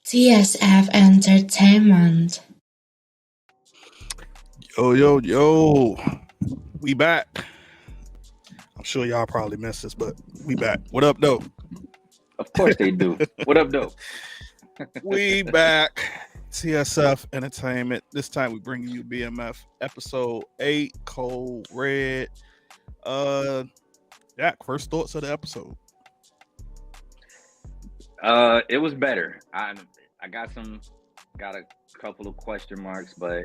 TSF Entertainment. Yo. We back. I'm sure y'all probably missed this, but we back. What up, though? Of course they do. What up, though? We back. TSF Entertainment. This time we bring you BMF episode 8, Cold Red. Jack, first thoughts of the episode. It was better. I got a couple of question marks, but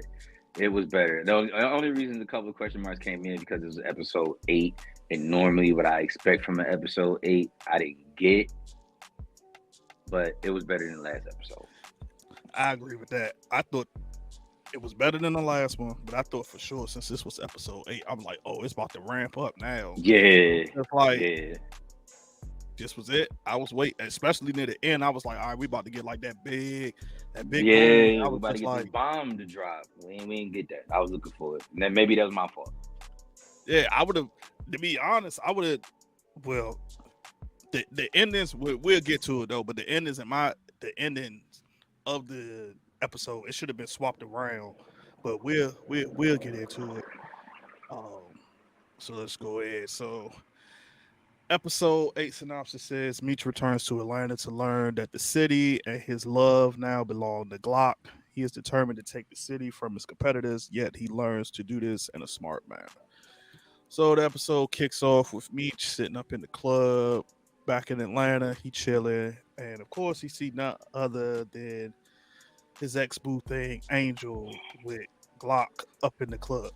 it was better. The only reason a couple of question marks came in because it was episode 8, and normally what I expect from an episode 8, I didn't get, but it was better than the last episode. I agree with that. I thought it was better than the last one, but I thought for sure since this was episode 8, I'm like, oh, it's about to ramp up now. Yeah. It's like, yeah. This was it. I was waiting, especially near the end. I was like, all right, we about to get like that big. Yeah, boom. I we was about to just get like, this bomb to drop. We didn't get that. I was looking for it. And then maybe that was my fault. yeah, I would have. To be honest, I would have. Well, the endings we'll get to it though, but the endings of the episode, it should have been swapped around. But we'll get into it. So let's go ahead. So. Episode 8 synopsis says Meech returns to Atlanta to learn that the city and his love now belong to Glock. He is determined to take the city from his competitors, yet he learns to do this in a smart manner. So the episode kicks off with Meech sitting up in the club back in Atlanta. He chilling, and of course he see none other than his ex-boo thing, Angel, with Glock up in the club.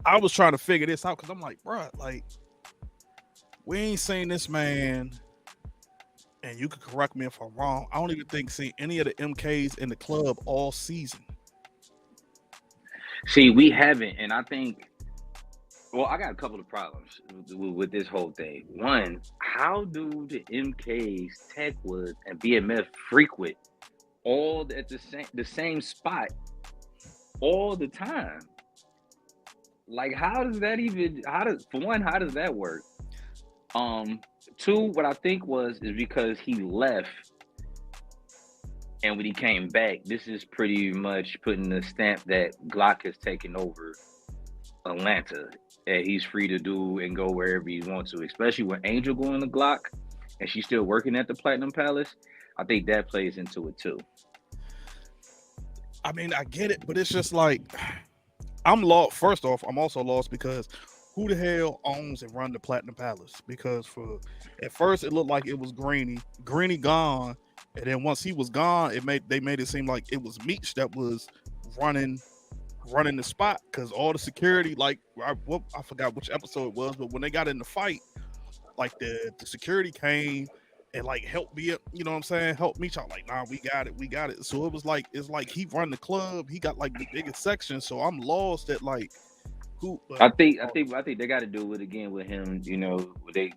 I was trying to figure this out because I'm like, bro, like, we ain't seen this man, and you can correct me if I'm wrong. I don't even think seen any of the MKs in the club all season. See, we haven't, and I think, well, I got a couple of problems with this whole thing. One, how do the MKs, Techwood, and BMF frequent all at the same spot all the time? Like, how does that work? Two, what I think is because he left, and when he came back, this is pretty much putting the stamp that Glock has taken over Atlanta, and he's free to do and go wherever he wants to, especially with Angel going to Glock, and she's still working at the Platinum Palace. I think that plays into it too. I mean, I get it, but it's just like, I'm lost. First off, I'm also lost because who the hell owns and run the Platinum Palace? Because at first it looked like it was Greeny gone, and then once he was gone, they made it seem like it was Meech that was running the spot because all the security, like I forgot which episode it was, but when they got in the fight, like the security came and like helped me up, you know what I'm saying? Help Meech out, like, nah, we got it. So it's like he run the club, he got like the biggest section. So I'm lost at like who. I think they got to do it again with him. You know, they're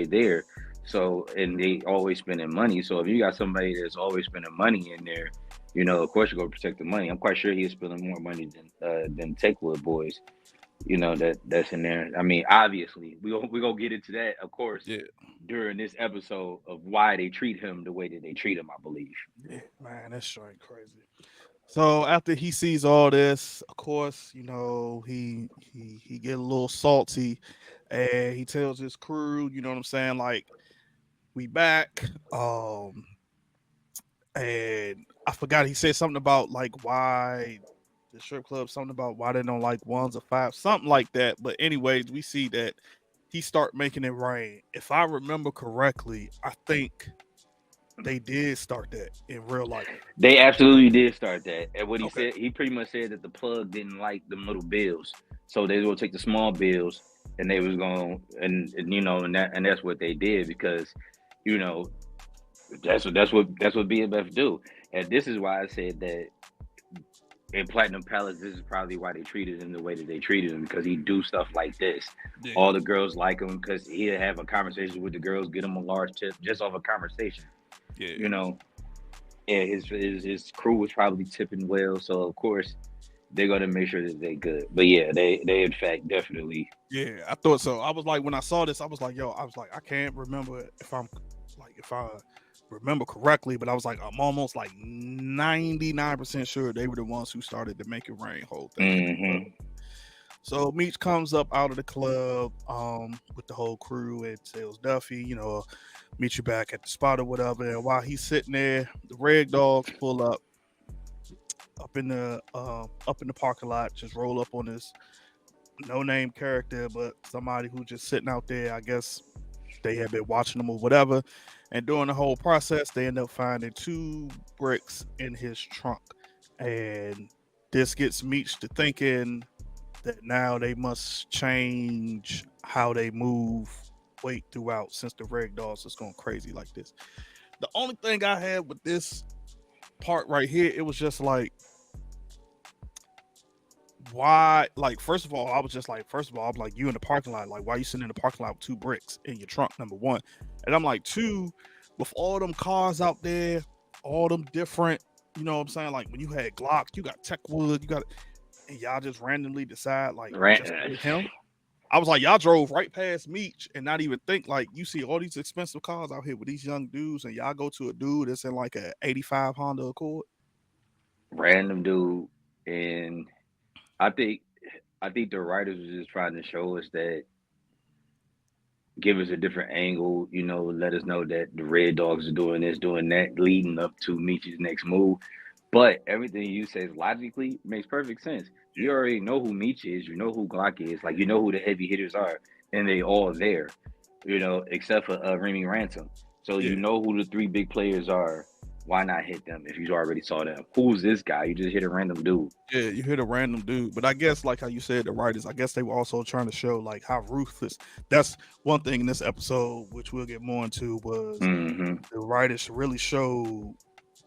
there. So, and they always spending money. So if you got somebody that's always spending money in there, you know, of course you're gonna protect the money. I'm quite sure he's spending more money than Techwood boys. You know, that's in there. I mean, obviously, we gonna get into that, of course, during this episode of why they treat him the way that they treat him, I believe. Yeah, man, that's straight crazy. So after he sees all this, of course, you know, he get a little salty, and he tells his crew, you know what I'm saying, like, we back. And I forgot he said something about like why the strip club, something about why they don't like ones or five, something like that. But anyways, we see that he start making it rain. If I remember correctly, I think they did start that in real life. They absolutely did start that. And what he said, he pretty much said that the plug didn't like them little bills, so they will take the small bills, and they was going and you know, and that's what they did because, you know, that's what BMF do. And this is why I said that in Platinum Palace, this is probably why they treated him the way that they treated him, because he do stuff like this. Yeah. All the girls like him because he'll have a conversation with the girls, get them a large tip just off a conversation. Yeah, you know, and his crew was probably tipping well, so of course they're gonna make sure that they good. But yeah, they in fact definitely. Yeah, I thought so. I was like, when I saw this, I was like, I can't remember if I'm like if I remember correctly, but I was like, I'm almost like 99% sure they were the ones who started the Make It Rain whole thing. So Meech comes up out of the club with the whole crew and tells Duffy, meet you back at the spot or whatever. And while he's sitting there, the Red Dogs pull up in the parking lot, just roll up on this no name character, but somebody who just sitting out there. I guess they had been watching them or whatever. And during the whole process, they end up finding 2 bricks in his trunk. And this gets Meech to thinking that now they must change how they move weight throughout, since the Red Dogs is going crazy like this. The only thing I had with this part right here, it was just like, why? Like, first of all, I'm like, you in the parking lot, like, why you sitting in the parking lot with 2 bricks in your trunk, number one? And I'm like, 2, with all them cars out there, all them different, you know what I'm saying? Like, when you had Glock, you got Techwood, and y'all just randomly decide, like, just with him. I was like, y'all drove right past Meech and not even think, like, you see all these expensive cars out here with these young dudes, and y'all go to a dude that's in like a 85 Honda Accord. Random dude. And I think the writers were just trying to show us that, give us a different angle, let us know that the Red Dogs are doing this, doing that, leading up to Meech's next move. But everything you say logically makes perfect sense. You already know who Meech is, you know who Glock is, like, you know who the heavy hitters are, and they all there, except for Remy Ransom. So you know who the 3 big players are. Why not hit them if you already saw them? Who's this guy? You just hit a random dude. Yeah, you hit a random dude. But I guess, like how you said, the writers, I guess they were also trying to show, like, how ruthless. That's one thing in this episode, which we'll get more into, was the writers really showed,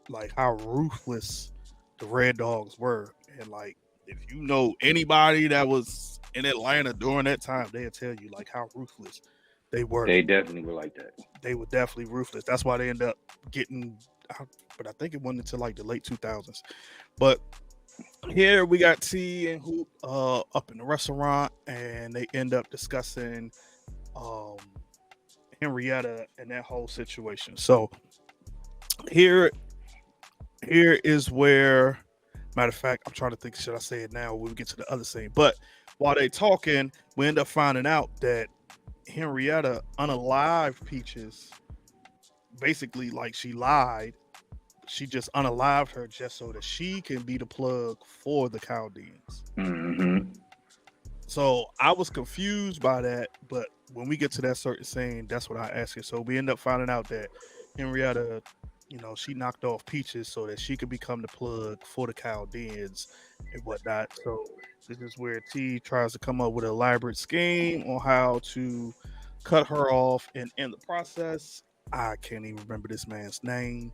like, how ruthless the Red Dogs were. And, like, if you know anybody that was in Atlanta during that time, they'll tell you, like, how ruthless they were. They definitely were like that. They were definitely ruthless. That's why they end up getting, but I think it went into like the late 2000s. But here we got T and Hoop up in the restaurant, and they end up discussing Henrietta and that whole situation. So here is where, matter of fact, I'm trying to think, should I say it now when we get to the other scene? But while they talking, we end up finding out that Henrietta unalived Peaches. Basically, like, she lied. She just unalived her just so that she can be the plug for the Chaldeans. So I was confused by that, but when we get to that certain scene, that's what I asked you. So we end up finding out that Henrietta, she knocked off Peaches so that she could become the plug for the Chaldeans and whatnot. So this is where T tries to come up with an elaborate scheme on how to cut her off, and in the process, I can't even remember this man's name.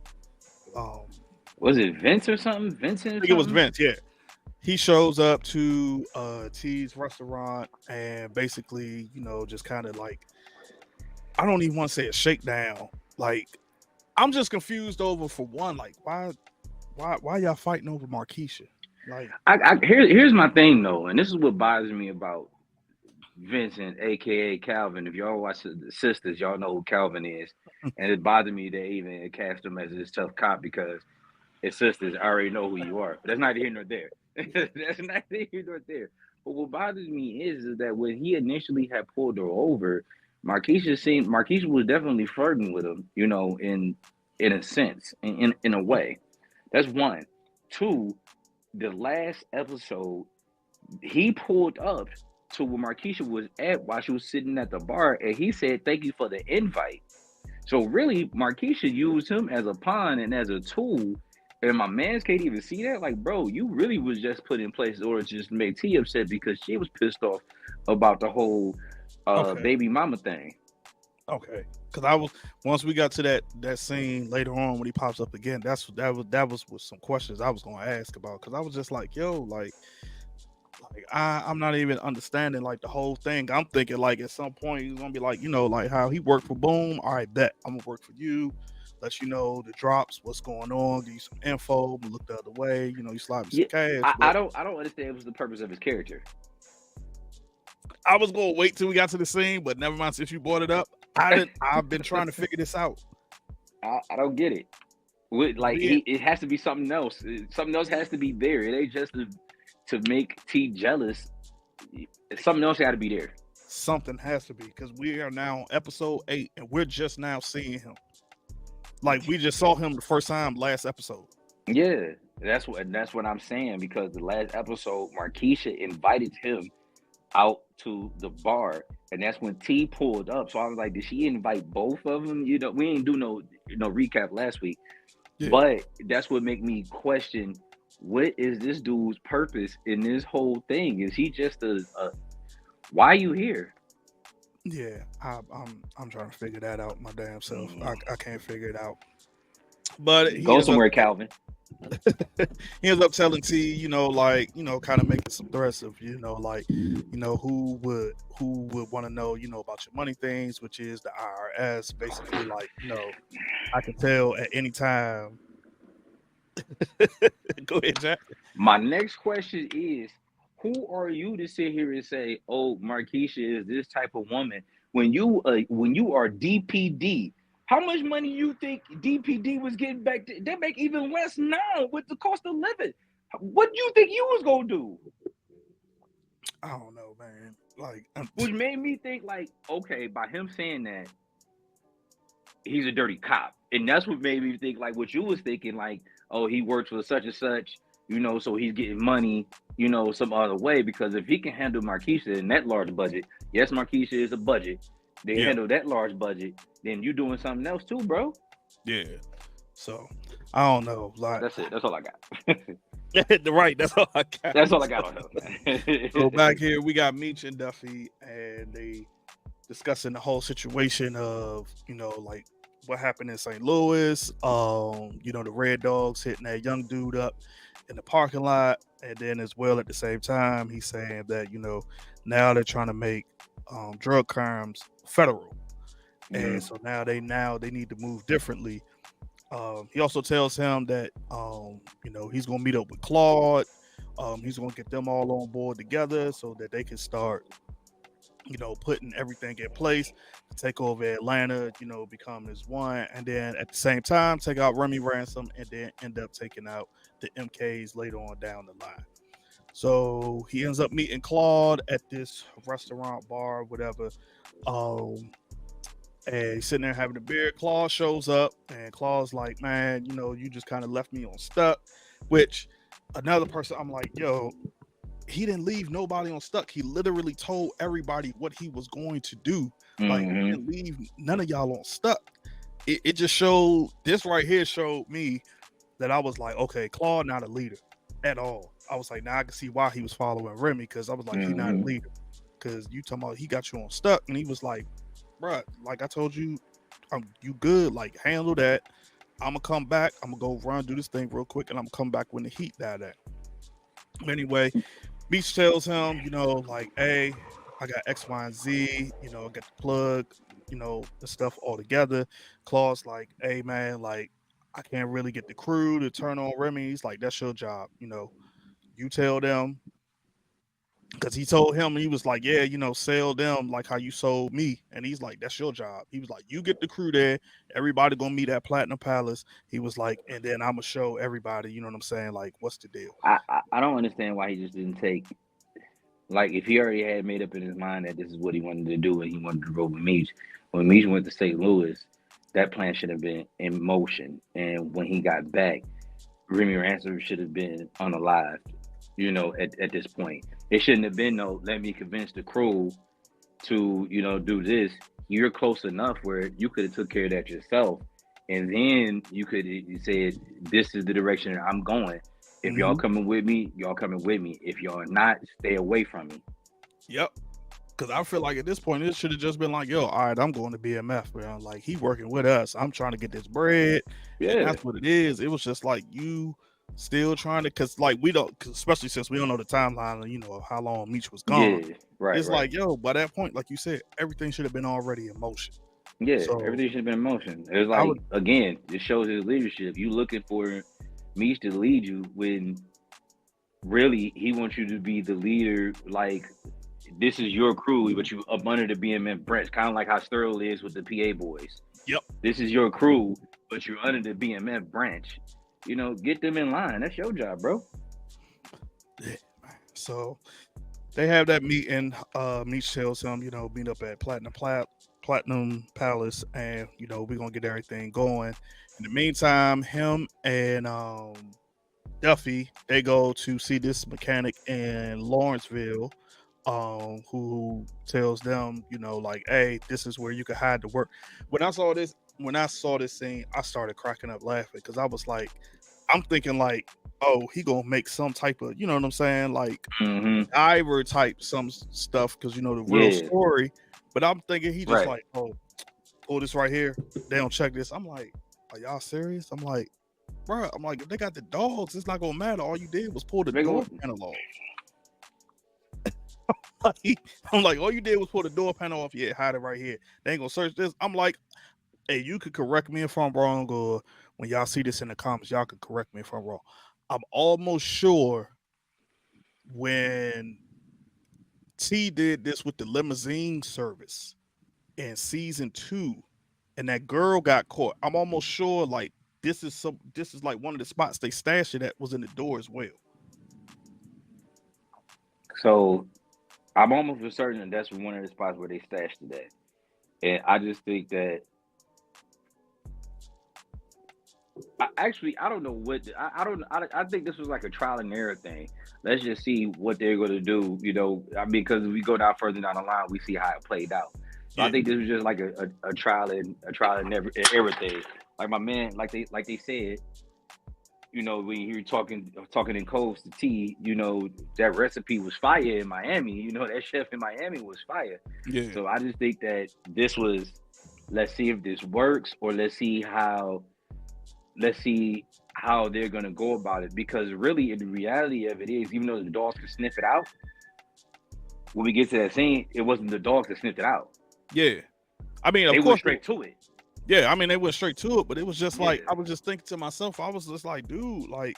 Was it Vince or something? Vincent? I think it was Vince. Yeah, he shows up to T's restaurant and basically, just kind of like, I don't even want to say a shakedown. Like, I'm just confused over, for one, like, why y'all fighting over Markeisha? Like, here's my thing though, and this is what bothers me about Vincent, aka Calvin. If y'all watch the Sisters, y'all know who Calvin is. And it bothered me they even cast him as this tough cop, because his sisters already know who you are. But that's neither here nor there. That's neither here nor there. But what bothers me is that when he initially had pulled her over, Markeisha was definitely flirting with him, in a sense, in a way. That's one. Two, the last episode, he pulled up to where Markeisha was at while she was sitting at the bar, and he said, "Thank you for the invite." So really, Markeisha used him as a pawn and as a tool, and my mans can't even see that. Like, bro, you really was just put in place in order to just make T upset because she was pissed off about the whole baby mama thing. Okay, because once we got to that scene later on when he pops up again, that was with some questions I was gonna ask about, because I was just like, yo, like I'm not even understanding, like, the whole thing. I'm thinking, like, at some point he's gonna be like, like how he worked for Boom. All right, bet I'm gonna work for you. Let you know the drops, what's going on, give you some info, look the other way. You slide me some cash. I don't understand what's the purpose of his character. I was gonna wait till we got to the scene, but never mind. Since you brought it up, I've been trying to figure this out. I don't get it. It has to be something else. Something else has to be there. It ain't just to make T jealous. Something else got to be there. Something has to be, because we are now on episode 8 and we're just now seeing him. Like, we just saw him the first time last episode. Yeah, that's what I'm saying, because the last episode, Markeisha invited him out to the bar, and that's when T pulled up. So I was like, did she invite both of them? You know, we ain't do no recap last week, but that's what make me question, what is this dude's purpose in this whole thing? Is he just a why are you here? Yeah, I'm trying to figure that out my damn self. I can't figure it out. But go somewhere, Calvin. He ends up telling T, kind of making some threats of, like, who would want to know, about your money things, which is the IRS. Basically, like, I can tell at any time. Go ahead, Jack. My next question is, who are you to sit here and say, oh, Markeisha is this type of woman, when you are DPD? How much money you think DPD was getting back? They make even less now with the cost of living. What do you think you was gonna do? I don't know, man. Like, which made me think, like, okay, by him saying that, he's a dirty cop, and that's what made me think, like, what you was thinking, like, oh, he works for such and such, so he's getting money, some other way. Because if he can handle Markeisha in that large budget, yes, Markeisha is a budget. They handle that large budget, then you doing something else too, bro. Yeah. So I don't know. Like, that's it. That's all I got. Right. That's all I got. That's all I got on him. So back here, we got Meech and Duffy, and they discussing the whole situation of, like, what happened in St. Louis. The Red Dogs hitting that young dude up in the parking lot, and then as well at the same time, he's saying that now they're trying to make drug crimes federal, and so now they need to move differently. He also tells him that he's gonna meet up with Claude. He's gonna get them all on board together so that they can start putting everything in place to take over Atlanta, become as one, and then at the same time take out Remy Ransom, and then end up taking out the MKs later on down the line. So he ends up meeting Claude at this restaurant, bar, whatever. And he's sitting there having a beer. Claude shows up, and Claude's like, man, you just kind of left me on stuck. Which another person, I'm like, yo, he didn't leave nobody on stuck. He literally told everybody what he was going to do. Like, he didn't leave none of y'all on stuck. It just showed, this right here showed me that I was like, okay, Claude not a leader at all. I was like, now I can see why he was following Remy, because I was like, he's not a leader. Because you talking about he got you on stuck, and he was like, bruh, like I told you, you good, like handle that. I'm gonna come back. I'm gonna go run, do this thing real quick, and I'm gonna come back when the heat died at. Anyway, Meech tells him, like, hey, I got X, Y, and Z, I got the plug, the stuff all together. Claude's like, hey man, like, I can't really get the crew to turn on Remy. He's like, that's your job, you tell them. Because he told him, he was like, yeah, sell them like how you sold me. And he's like, that's your job. He was like, you get the crew there. Everybody gonna meet at Platinum Palace. He was like, and then I'm gonna show everybody, you know what I'm saying? Like, what's the deal? I don't understand why he just didn't take, like, if he already had made up in his mind that this is what he wanted to do and he wanted to roll with Meech. When Meech went to St. Louis, that plan should have been in motion. And when he got back, Remy Ransom should have been unalived, at this point. It shouldn't have been no, let me convince the crew to, do this. You're close enough where you could have took care of that yourself. And then you said, this is the direction I'm going. If y'all coming with me, y'all coming with me. If y'all not, stay away from me. Yep. Because I feel like at this point, it should have just been like, yo, all right, I'm going to BMF, man. Like, he working with us. I'm trying to get this bread. Yeah. And that's what it is. It was just like, you still trying to, because like we don't, especially since we don't know the timeline, of how long Meech was gone. Yeah, right. It's like, yo, by that point, like you said, everything should have been already in motion. Yeah, so, everything should have been in motion. It was like, again, it shows his leadership. You looking for Meech to lead you when really he wants you to be the leader. Like, this is your crew, but you up under the BMF branch, kind of like how Sterling is with the PA boys. Yep. This is your crew, but you're under the BMF branch. You know, get them in line. That's your job, bro. Yeah, man. So they have that meeting. Meech tells him, meet up at Platinum Palace, and we're gonna get everything going. In the meantime, him and Duffy, they go to see this mechanic in Lawrenceville, who tells them, like, hey, this is where you can hide the work. When I saw this scene, I started cracking up laughing because I was like, I'm thinking like, oh, he gonna make some type of, you know what I'm saying, like Ivor type some stuff because the real Yeah, story. But I'm thinking he just right. like, oh, pull this right here. They don't check this. I'm like, are y'all serious? I'm like, bro, I'm like, if they got the dogs, it's not gonna matter. All you did was pull the They door gon' panel off. I'm like, all you did was pull the door panel off. Yeah, hide it right here. They ain't gonna search this. I'm like, hey, you could correct me if I'm wrong, or when y'all see this in the comments, y'all can correct me if I'm wrong. I'm almost sure when T did this with the limousine service in season 2, and that girl got caught. I'm almost sure like this is like one of the spots they stashed it at was in the door as well. So I'm almost certain that that's one of the spots where they stashed it at. And I just think that I don't know what I don't I think this was like a trial and error thing. Let's just see what they're going to do. I mean, because we go down further down the line, we see how it played out. So Yeah. I think this was just like a trial and everything. Like my man, like they said, when you're talking in codes to T, that recipe was fire in Miami. That chef in Miami was fire. Yeah. So I just think that this was, let's see if this works, or let's see how they're gonna go about it. Because really, the reality of it is, even though the dogs can sniff it out, when we get to that scene, it wasn't the dogs that sniffed it out. Yeah. I mean, of They course, went straight to it. Yeah, I mean, they went straight to it, but it was just like, Yeah. I was just thinking to myself, I was just like, dude, like,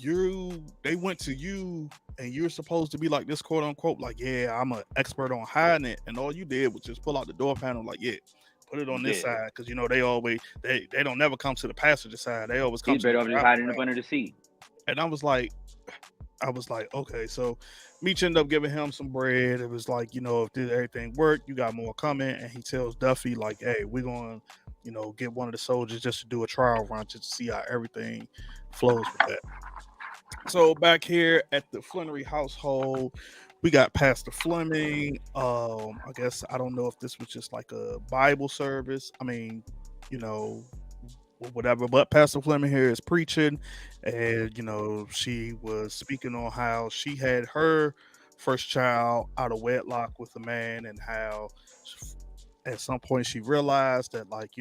they went to you, and you're supposed to be like this, quote unquote, like, yeah, I'm an expert on hiding it, and all you did was just pull out the door panel, like, yeah, put it on this Yeah. side, because they always they don't never come to the passenger side, they always come He's to the better off just driver hiding side. up under the seat. And I was like, okay, so Meech ended up giving him some bread. It was like, if everything worked, you got more coming. And he tells Duffy, like, hey, we're going to, get one of the soldiers just to do a trial run just to see how everything flows with that. So back here at the Flannery household, we got Pastor Fleming. I guess, I don't know if this was just like a Bible service. I mean, whatever, but Pastor Fleming here is preaching, and she was speaking on how she had her first child out of wedlock with a man, and how at some point she realized that, like,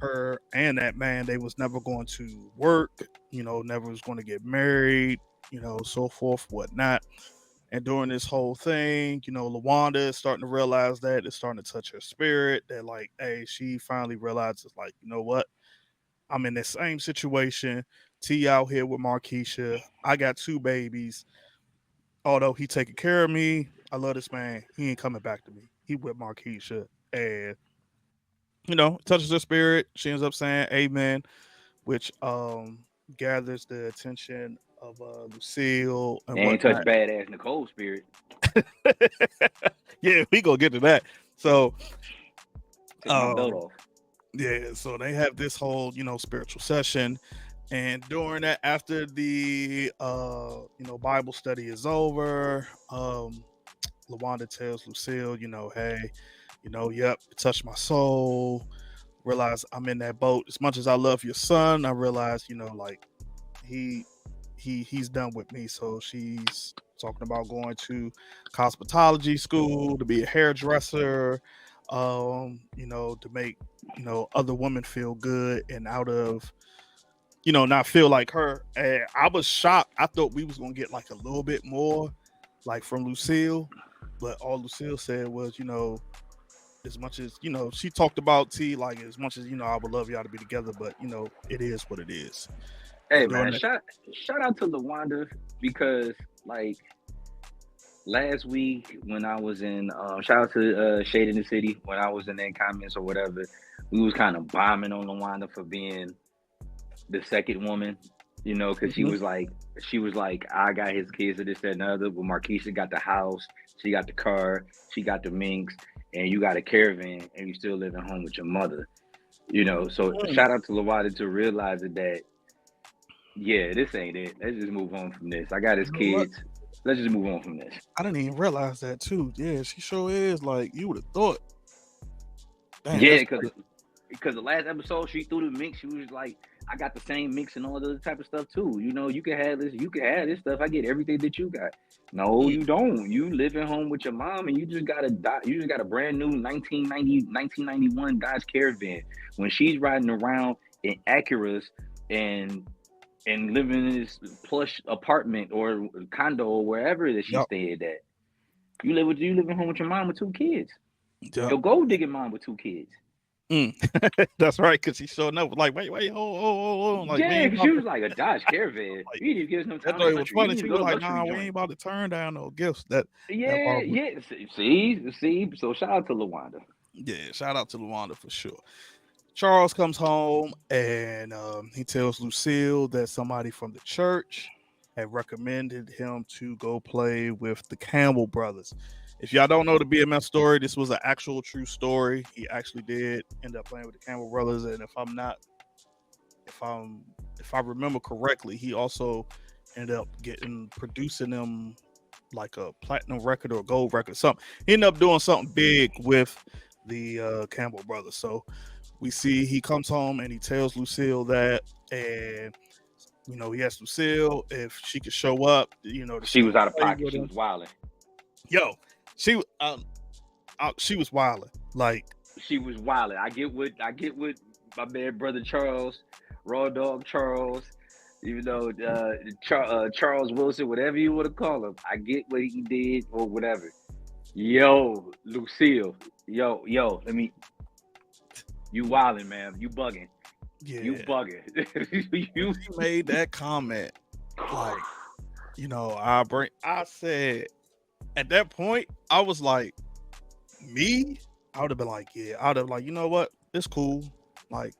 her and that man, they was never going to work, never was going to get married, so forth, whatnot. And during this whole thing, LaWanda is starting to realize that it's starting to touch her spirit, that, like, hey, she finally realizes, like, you know what, I'm in the same situation. T out here with Markeisha. I got 2 babies. Although he taking care of me, I love this man. He ain't coming back to me. He with Markeisha. And, touches her spirit. She ends up saying amen, which gathers the attention of Lucille and They ain't touch whatnot. badass Nicole spirit. Yeah, we gonna get to that. So Took my belt off. yeah, so they have this whole, spiritual session. And during that, after the Bible study is over, LaWanda tells Lucille, hey, yep, it touched my soul. Realize I'm in that boat. As much as I love your son, I realize, like, he's done with me. So she's talking about going to cosmetology school to be a hairdresser, to make, other women feel good and out of, not feel like her. And I was shocked. I thought we was gonna get like a little bit more, like, from Lucille, but all Lucille said was, as much as she talked about T, like, as much as I would love y'all to be together, but it is what it is. Hey man, shout out to LaWanda, because, like, last week when I was in shout out to Shade in the City, when I was in their comments or whatever, we was kind of bombing on LaWanda for being the second woman, you know, because Mhm. she was like, I got his kids and this, that, and the other, but Marquisha got the house, she got the car, she got the minks, and you got a caravan, and you still living home with your mother, you know. So shout out to LaWanda to realizing that, yeah, this ain't it. Let's just move on from this. I got his You know what? kids. Let's just move on from this. I didn't even realize that too. Yeah, she sure is. Like you would have thought. Damn, Yeah, that's because the last episode she threw the mix, she was like, I got the same mix and all the other type of stuff too. You know, you can have this stuff. I get everything that you got. No, mm, you don't. You live at home with your mom and you just got a brand new 1991 Dodge Caravan. When she's riding around in Acuras and living in this plush apartment or condo or wherever that she yep, stayed at. You living home with your mom with two kids. yep. Your gold digging mom with two kids. Mm. That's right, because she showed up like, wait, hold on. Like, we Yeah, ain't because she about to was like a Dodge Caravan. like You need to give us no that time in the joint was country. You funny. need to She go was to like, luxury nah, we joint. ain't about to turn down no gifts. That Yeah, part was, yeah. See. So shout out to LaWanda. yeah, shout out to LaWanda for sure. Charles comes home and he tells Lucille that somebody from the church had recommended him to go play with the Campbell brothers. If y'all don't know the BMF story, this was an actual true story. He actually did end up playing with the Campbell brothers, and if I'm if I remember correctly, he also ended up getting producing them like a platinum record or a gold record, something. He ended up doing something big with the Campbell brothers. So we see he comes home and he tells Lucille that, and he asked Lucille if she could show up, to She still was out of play pocket. with She him. was wilding. Yo, she she was wilding. Like She was wilding. I get what my man brother Charles, Raw Dog Charles, even though Charles Wilson, whatever you want to call him, I get what he did or whatever. Yo, Lucille, yo, you wilding, man. You bugging. yeah, You bugging. You. he made that comment. Like I said at that point, I was like, me, I would have been like, yeah, I would have like, you know what, it's cool, like,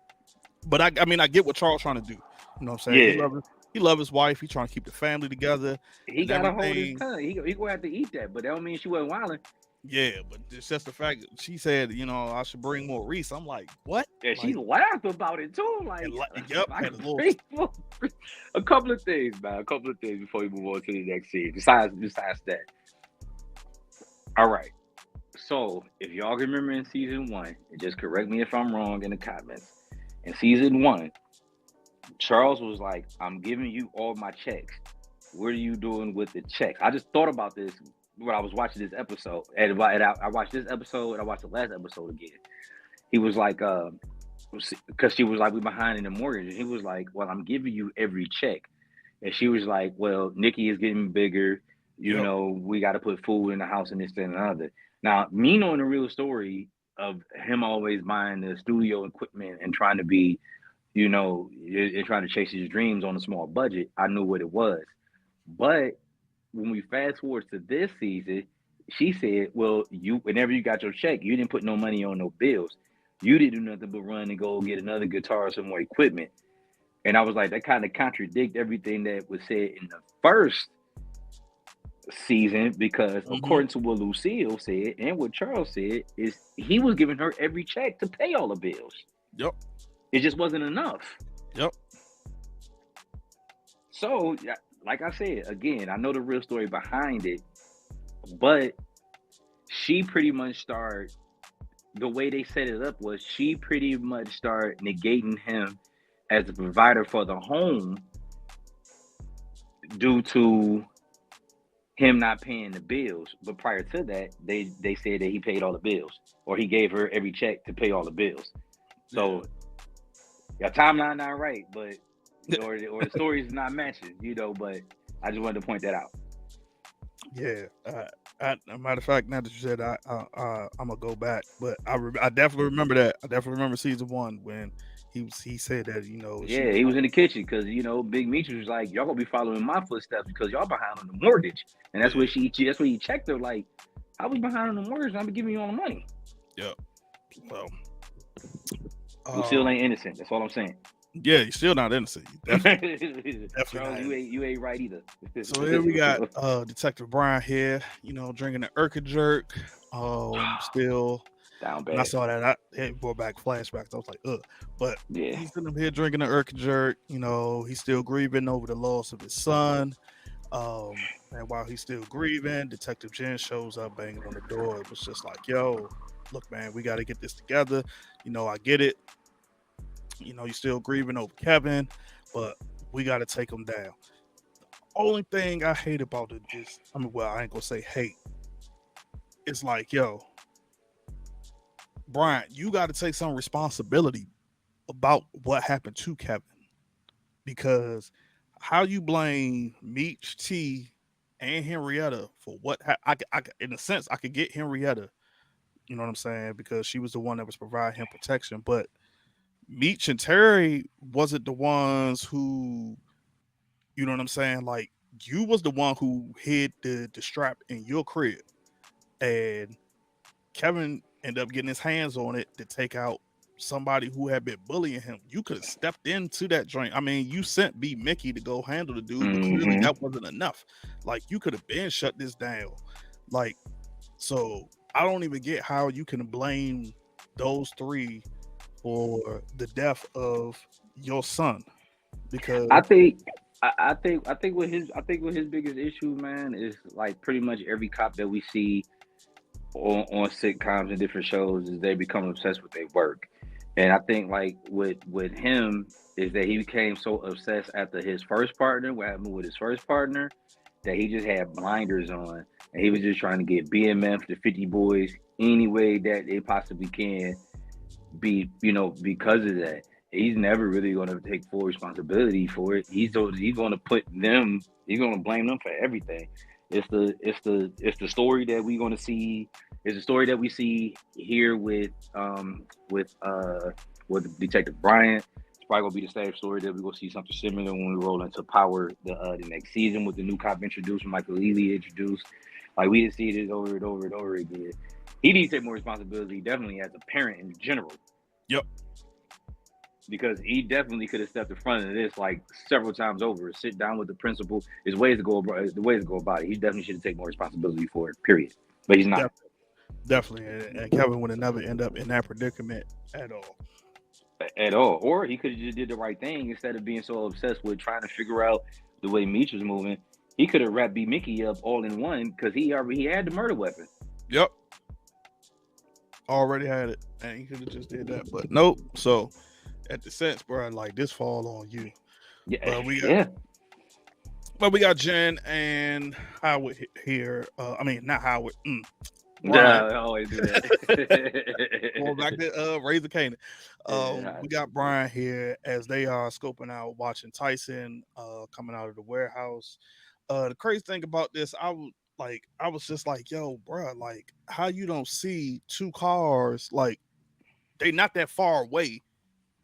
but I mean, I get what Charles trying to do. You know what I'm saying? Yeah, He love his wife. He trying to keep the family together he and gotta hold his everything. tongue. He gonna have to eat that, but that don't mean she wasn't wilding. Yeah, but it's just the fact that she said, I should bring more Reese. I'm like, what? Yeah, she Like, laughed about it too. Like, yep, I had a little. a couple of things, man. A couple of things before we move on to the next scene. Besides that, all right. So, if y'all remember in season 1, and just correct me if I'm wrong in the comments. In season 1, Charles was like, "I'm giving you all my checks. What are you doing with the checks?" I just thought about this when I was watching this episode, and I watched this episode and I watched the last episode again. He was like, because she was like, "We behind in the mortgage," and he was like, "Well, I'm giving you every check," and she was like, "Well, Nikki is getting bigger. You Yep. know, we got to put food in the house and this and another." Now, me knowing the real story of him always buying the studio equipment and trying to be, and trying to chase his dreams on a small budget, I knew what it was. But when we fast forward to this season, she said, "Well, whenever you got your check, you didn't put no money on no bills. You didn't do nothing but run and go get another guitar or some more equipment." And I was like, that kind of contradict everything that was said in the first season, because Mm-hmm. according to what Lucille said and what Charles said, is he was giving her every check to pay all the bills. Yep. It just wasn't enough. Yep. So, like I said, again, I know the real story behind it, but she pretty much started, the way they set it up was she pretty much started negating him as a provider for the home due to him not paying the bills. But prior to that, they said that he paid all the bills, or he gave her every check to pay all the bills. So your timeline not right, but or the story's not matching, but I just wanted to point that out. Yeah. Matter of fact, now that you said, I'm gonna go back, but I definitely remember that. I definitely remember season 1 when He said that, you know, she Yeah, was he was like, in the kitchen because Big Meech was like, y'all gonna be following my footsteps because y'all behind on the mortgage, and that's yeah, what he checked her like, I was behind on the mortgage, and I've been giving you all the money. yep. So Lucille ain't innocent. That's all I'm saying. yeah, you're still not innocent. Definitely Charles, not. you ain't right either. So here we got Detective Bryant here, drinking an Urka jerk. Still, Down when I bad. saw that, it brought back flashbacks. I was like, ugh. But Yeah. he's sitting up here drinking an Urka jerk. He's still grieving over the loss of his son. And while he's still grieving, Detective Jen shows up banging on the door. It was just like, yo, look, man, we got to get this together. I get it. You're still grieving over Kevin, but we got to take him down. Only thing I hate about it is, I ain't gonna say hate. It's like, yo, Bryant, you got to take some responsibility about what happened to Kevin, because how you blame Meech, T, and Henrietta for what in a sense, I could get Henrietta, you know what I'm saying, because she was the one that was providing him protection, but Meech and Terry wasn't the ones who, you know what I'm saying, like, you was the one who hid the strap in your crib, and Kevin ended up getting his hands on it to take out somebody who had been bullying him. You could have stepped into that joint. I mean, you sent B Mickey to go handle the dude, but clearly Mm-hmm. that wasn't enough. Like, you could have been shut this down. Like, so I don't even get how you can blame those three for the death of your son, because I think what his biggest issue, man, is like pretty much every cop that we see on sitcoms and different shows is they become obsessed with their work. And I think like with him is that he became so obsessed after his first partner, what happened with his first partner, that he just had blinders on and he was just trying to get BMF, the 50 boys, any way that they possibly can because of that. He's never really going to take full responsibility for it. He's going to put them. He's going to blame them for everything. It's the story that we're going to see. It's a story that we see here with Detective Bryant. It's probably gonna be the same story that we're gonna see something similar when we roll into Power the next season with the new cop introduced, Michael Lely introduced. Like we didn't see this over and over and over again. He needs to take more responsibility, definitely as a parent in general. Yep. Because he definitely could have stepped in front of this like several times over. Sit down with the principal. There's ways to go about it. He definitely should take more responsibility for it. Period. But he's not. Definitely. And Kevin would have never end up in that predicament at all. At all. Or he could have just did the right thing instead of being so obsessed with trying to figure out the way Meech was moving. He could have wrapped B Mickey up all in one because he had the murder weapon. Yep. Already had it. And he could have just did that. But nope. So at the sense, bro, like this fall on you. Yeah. But we got Jen and Howard here. Not Howard. Yeah, I always do that. Going back to Razor Canaan. We got Brian here as they are scoping out, watching Tyson coming out of the warehouse. The crazy thing about this, I was just like, yo, bro, like how you don't see two cars, like they not that far away.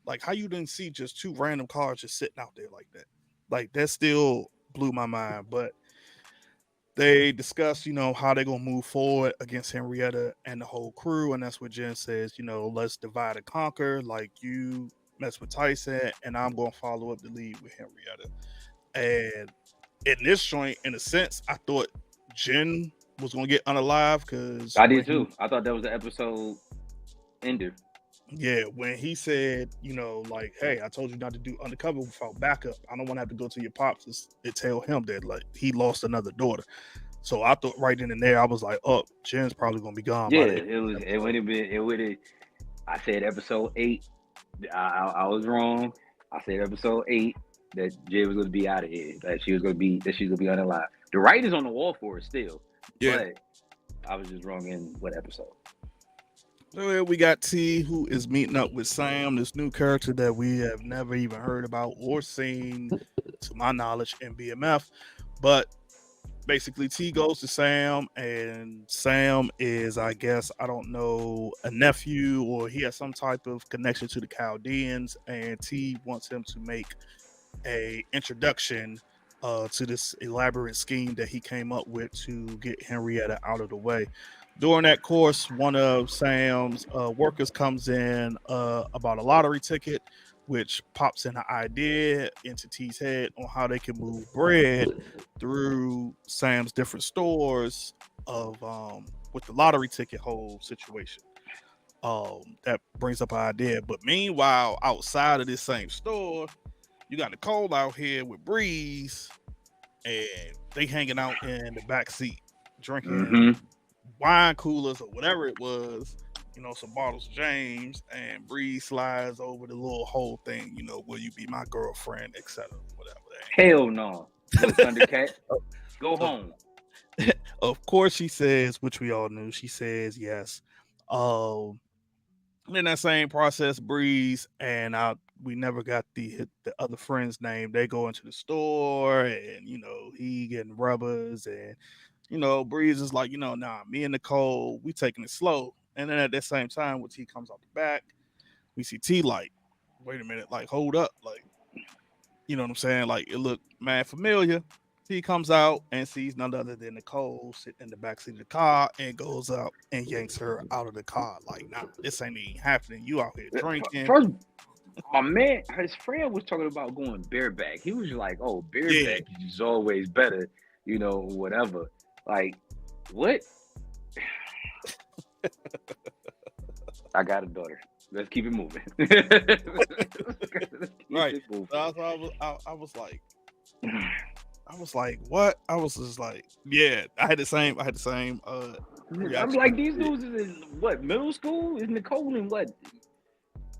Like how you didn't see just two random cars just sitting out there like that. Like that still blew my mind. But they discuss, how they're gonna move forward against Henrietta and the whole crew, and that's what Jen says. Let's divide and conquer. Like you mess with Tyson, and I'm gonna follow up the lead with Henrietta. And in this joint, in a sense, I thought Jen was gonna get unalive because I did too. I thought that was the episode ender. Yeah, when he said, like, hey, I told you not to do undercover without backup. I don't want to have to go to your pops and tell him that like he lost another daughter. So I thought right then and there, I was like, oh, Jen's probably gonna be gone. Yeah, it would have. I said episode 8. I was wrong. I said episode 8 that Jen was gonna be out of here. That she's gonna be unalive. The writing's on the wall for it still. Yeah. But I was just wrong in what episode. So we got T, who is meeting up with Sam, this new character that we have never even heard about or seen, to my knowledge, in BMF. But basically T goes to Sam, and Sam is, I guess, I don't know, a nephew, or he has some type of connection to the Chaldeans, and T wants him to make a introduction to this elaborate scheme that he came up with to get Henrietta out of the way. During that course, one of Sam's workers comes in about a lottery ticket, which pops an idea into T's head on how they can move bread through Sam's different stores of with the lottery ticket whole situation. That brings up an idea. But meanwhile, outside of this same store, you got Nicole out here with Breeze, and they hanging out in the back seat, drinking wine coolers or whatever it was, some bottles of James, and Breeze slides over the little whole thing, will you be my girlfriend, etc. Whatever. Hell no. Thundercat, go home. Of course she says, which we all knew, she says yes. In that same process, Breeze and we never got the other friend's name. They go into the store, and he getting rubbers, and Breeze is like, nah, me and Nicole, we taking it slow. And then at that same time, when T comes out the back, we see T like, wait a minute, like, hold up, like, you know what I'm saying? Like, it looked mad familiar. T comes out and sees none other than Nicole sitting in the backseat of the car, and goes up and yanks her out of the car. Like, nah, this ain't even happening. You out here drinking. First, my man, his friend was talking about going bareback. He was like, oh, bareback is always better, whatever. Like, what? I got a daughter. Let's keep it moving. Right. So I was like, what? I was just like, yeah. I had the same. I'm like, these dudes is in what, middle school? Is Nicole in what?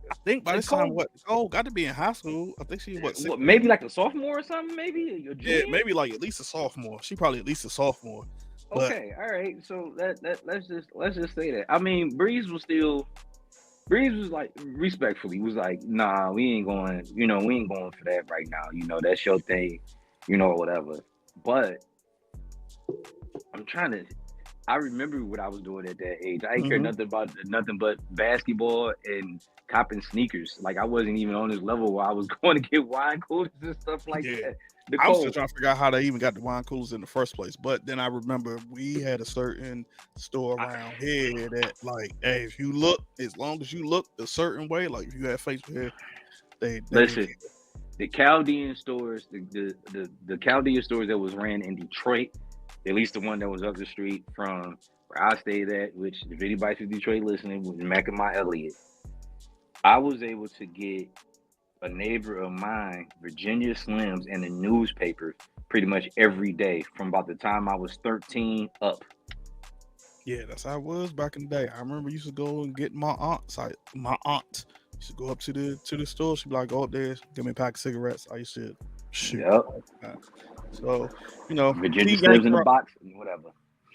I think by this time, Nicole got to be in high school. I think she maybe like a sophomore or something, maybe. Yeah, maybe like at least a sophomore. She probably at least a sophomore. Okay, all right. So let's just say that. I mean, Breeze was like, respectfully, was like, nah, we ain't going for that right now. That's your thing, whatever. But I remember what I was doing at that age. I didn't care nothing but basketball and copping sneakers. Like, I wasn't even on this level where I was going to get wine coolers and stuff like that. I was still trying to figure out how they even got the wine coolers in the first place. But then I remember we had a certain store around here that, like, hey, if you look, as long as you look a certain way, like if you have facial hair, they listen. The Chaldean stores, the Chaldean stores that was ran in Detroit, at least the one that was up the street from where I stayed at, which if anybody's from Detroit listening, was Mackinac Elliott. I was able to get a neighbor of mine, Virginia Slims, in the newspaper pretty much every day from about the time I was 13 up. Yeah, that's how it was back in the day. I remember I used to go and get my aunt used to go up to the store. She'd be like, go up there, give me a pack of cigarettes. I used to shoot. Yep. So, Virginia Slims in the box and whatever.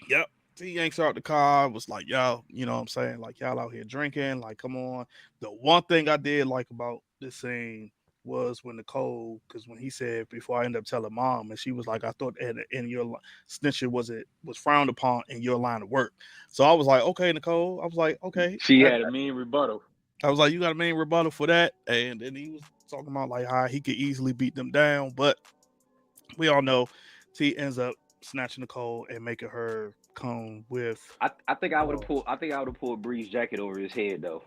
Yep. T yanks her out the car, was like, yo, you know what I'm saying? Like, y'all out here drinking, like, come on. The one thing I did like about this scene was when Nicole, because when he said, before I end up telling mom, and she was like, I thought in your snitching was frowned upon in your line of work. So I was like, okay, Nicole. I was like, okay. She had a mean rebuttal. I was like, you got a mean rebuttal for that. And then he was talking about like how he could easily beat them down. But we all know T ends up snatching Nicole and making her come with. I think I would have pulled Bree's jacket over his head though.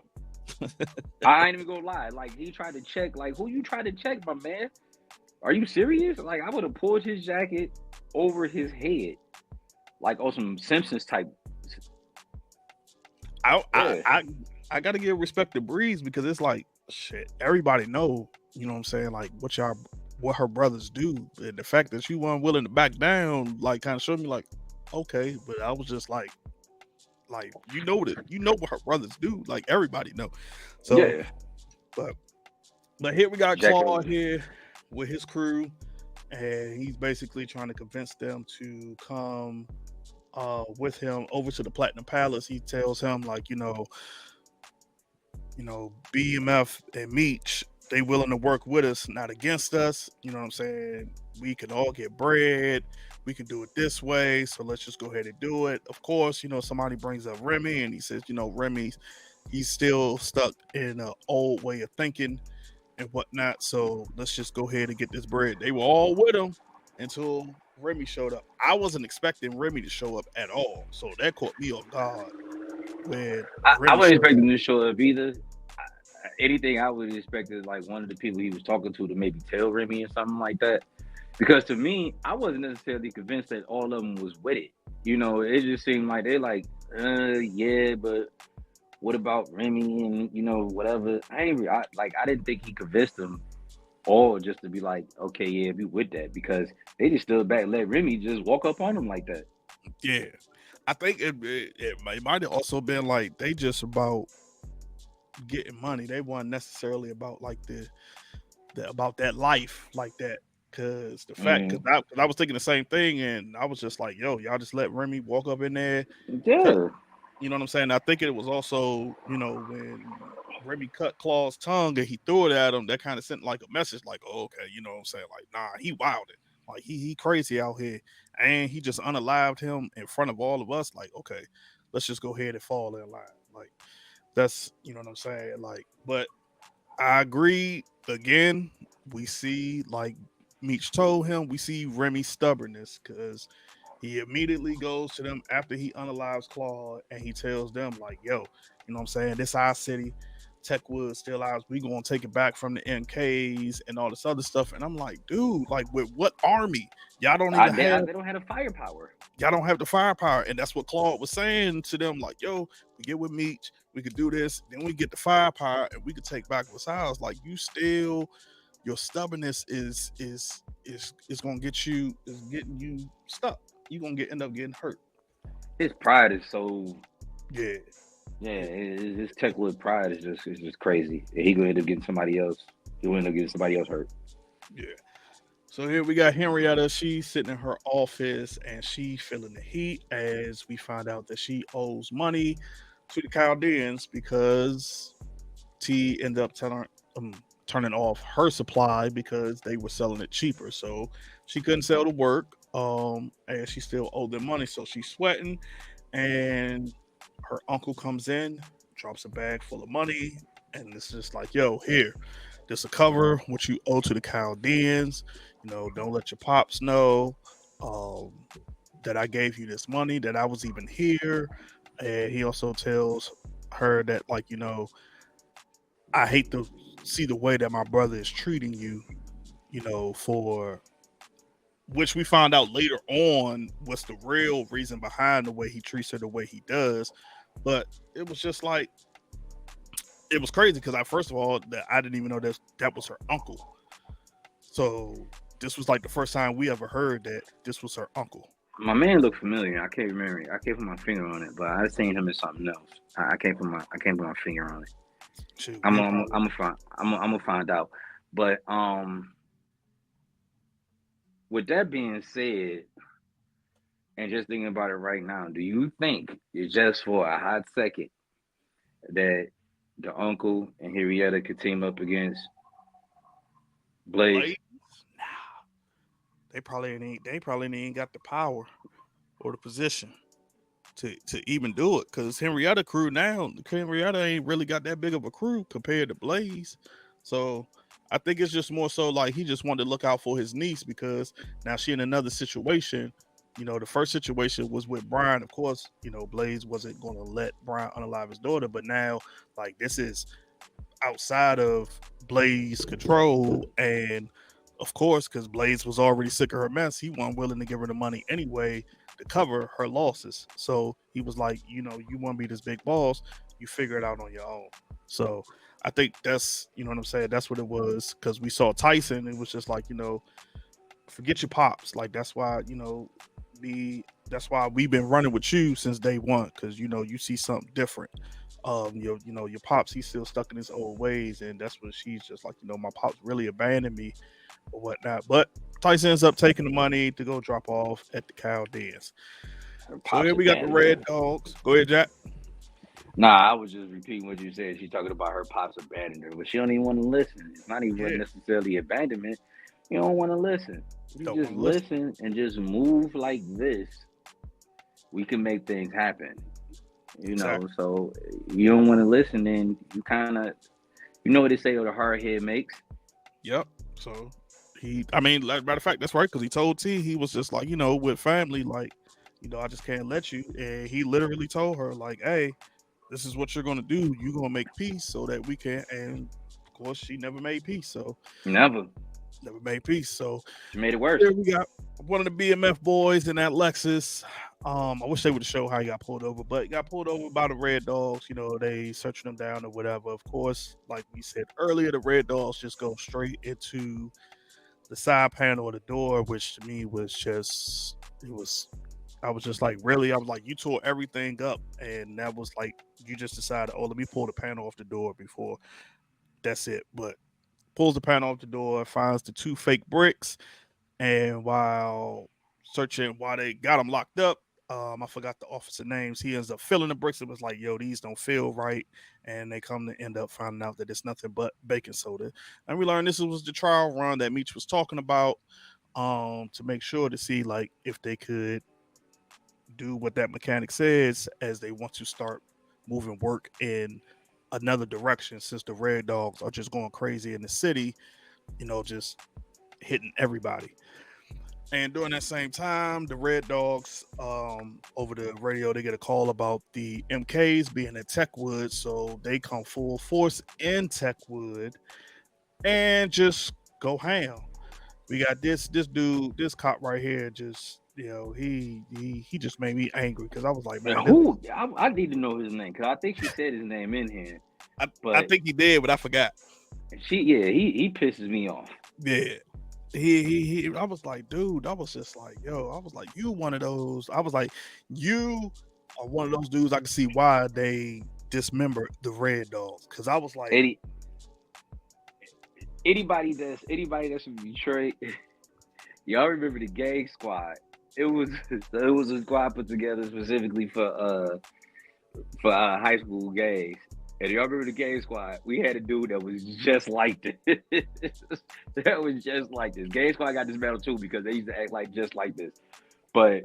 I ain't even gonna lie. Like, he tried to check. Like, who you trying to check, my man? Are you serious? Like, I would have pulled his jacket over his head, like on some Simpsons type. I gotta give respect to Breeze, because it's like, shit, everybody know, you know what I'm saying, like what her brothers do, and the fact that she wasn't willing to back down, like, kind of showed me like, okay. But I was just like you know what her brothers do, like everybody know. So yeah. But here we got Claude here with his crew, and he's basically trying to convince them to come with him over to the Platinum Palace. He tells him, like, BMF and Meech they willing to work with us, not against us. You know what I'm saying? We can all get bread. We can do it this way. So let's just go ahead and do it. Of course, somebody brings up Remy and he says, Remy, he's still stuck in an old way of thinking and whatnot. So let's just go ahead and get this bread. They were all with him until Remy showed up. I wasn't expecting Remy to show up at all. So that caught me off guard when I Remy wasn't showed expecting up. him to show up either. Anything I would expect is like one of the people he was talking to maybe tell Remy or something like that. Because to me, I wasn't necessarily convinced that all of them was with it. It just seemed like they're like, yeah, but what about Remy and whatever. I didn't think he convinced them all just to be like, okay, yeah, be with that, because they just stood back and let Remy just walk up on him like that. Yeah. I think it might have also been like they just about getting money. They weren't necessarily about like the about that life like that. Cause the fact, cause I was thinking the same thing, and I was just like, "Yo, y'all just let Remy walk up in there." Yeah, You know what I'm saying? I think it was also, when Remy cut Claw's tongue and he threw it at him, that kind of sent like a message, like, oh, "Okay, you know what I'm saying? Like, nah, he wilded, like he crazy out here, and he just unalived him in front of all of us. Like, okay, let's just go ahead and fall in line. Like, that's what I'm saying. Like, but I agree. Again, we see like Meech told him, we see Remy's stubbornness because he immediately goes to them after he unalives Claude and he tells them like, "Yo, you know what I'm saying? This our city. Techwood still ours. We gonna take it back from the MKs and all this other stuff." And I'm like, dude, like with what army? Y'all don't even have. they don't have the firepower. Y'all don't have the firepower, and that's what Claude was saying to them. Like, "Yo, we get with Meech, we could do this, then we get the firepower, and we could take back what's ours." Like, you still, your stubbornness is gonna getting you stuck. You gonna end up getting hurt. His pride is so Yeah. His Techwood pride is just crazy. He gonna end up getting somebody else. He will end up getting somebody else hurt. Yeah. So here we got Henrietta. She's sitting in her office and she feeling the heat as we find out that she owes money to the Chaldeans because T ended up turning off her supply because they were selling it cheaper. So she couldn't sell the work, and she still owed them money. So she's sweating, and her uncle comes in, drops a bag full of money, and it's just like, "Yo, here, this will cover what you owe to the Chaldeans. Don't let your pops know that I gave you this money, that I was even here." And he also tells her that, like, I hate to see the way that my brother is treating you, for which we found out later on was the real reason behind the way he treats her the way he does. But it was just like, it was crazy because first of all, that I didn't even know that was her uncle. So this was like the first time we ever heard that this was her uncle. My man looked familiar. I can't remember. I can't put my finger on it, but I seen him as something else. I can't put my finger on it. Shoot, I'm gonna find out. But with that being said, and just thinking about it right now, do you think it's just for a hot second that the uncle and Henrietta could team up against Blaze? Nah, they probably ain't got the power or the position to even do it, because Henrietta ain't really got that big of a crew compared to Blaze. So I think it's just more so like he just wanted to look out for his niece because now she in another situation. The first situation was with Bryant. Of course, Blaze wasn't going to let Bryant unalive his daughter, but now like this is outside of Blaze's control, and of course, because Blaze was already sick of her mess, he wasn't willing to give her the money anyway to cover her losses. So he was like, you want to be this big boss, you figure it out on your own. So I think that's, what I'm saying, that's what it was. Because we saw Tyson, it was just like, forget your pops. Like that's why, that's why we've been running with you since day one, because you see something different. Your pops, he's still stuck in his old ways, and that's what she's just like, my pops really abandoned me or whatnot. But Tyson ends up taking the money to go drop off at the Chaldeans. So here we got the Red Dogs. Go ahead, Jack. Nah, I was just repeating what you said. She's talking about her pops abandoning her, but she don't even want to listen. It's not even Yeah, necessarily abandonment. You don't want to listen. If you don't just want to listen. listen and just move like this, we can make things happen. Exactly. So you don't want to listen, then you kind of, what they say, or the hard head makes. Yep. So I mean, matter of fact, that's right, because he told T, he was just like, with family, like, I just can't let you. And he literally told her, like, hey, this is what you're gonna do. You're gonna make peace so that we can. And of course, she never made peace. So Never. never made peace. So She made it worse. here we got one of the BMF boys in that Lexus. I wish they would show how he got pulled over, but he got pulled over by the Red Dogs. They searching him down or whatever. Of course, like we said earlier, the Red Dogs just go straight into the side panel of the door, which to me was just, I was just like, really? I was like, you tore everything up, and that was like, you just decided, oh, let me pull the panel off the door before. That's it. But pulls the panel off the door, finds the two fake bricks, and while they got him locked up, I forgot the officer names. He ends up filling the bricks and was like, "Yo, these don't feel right," and they come to end up finding out that it's nothing but baking soda. And we learned this was the trial run that Meech was talking about, to make sure to see like if they could do what that mechanic says, as they want to start moving work in another direction, since the Red Dogs are just going crazy in the city, just hitting everybody. And during that same time, the Red Dogs, over the radio, they get a call about the MKs being at Techwood, so they come full force in Techwood and just go ham. We got this dude, this cop right here, just he just made me angry, because I was like, man, Who? I need to know his name, because I think she said his name in here, I but think he did, but I forgot. he pisses me off. Yeah. He I was like, dude, I was just like, yo, I was like, you one of those. I was like, you are one of those dudes. I can see why they dismembered the Red Dogs. Cause I was like, Any anybody that's from Detroit, y'all remember the gang squad? It was a squad put together specifically for high school gangs. And y'all remember the gang squad? We had a dude that was just like this. That was just like this. Gang squad got dismantled too because they used to act like just like this. But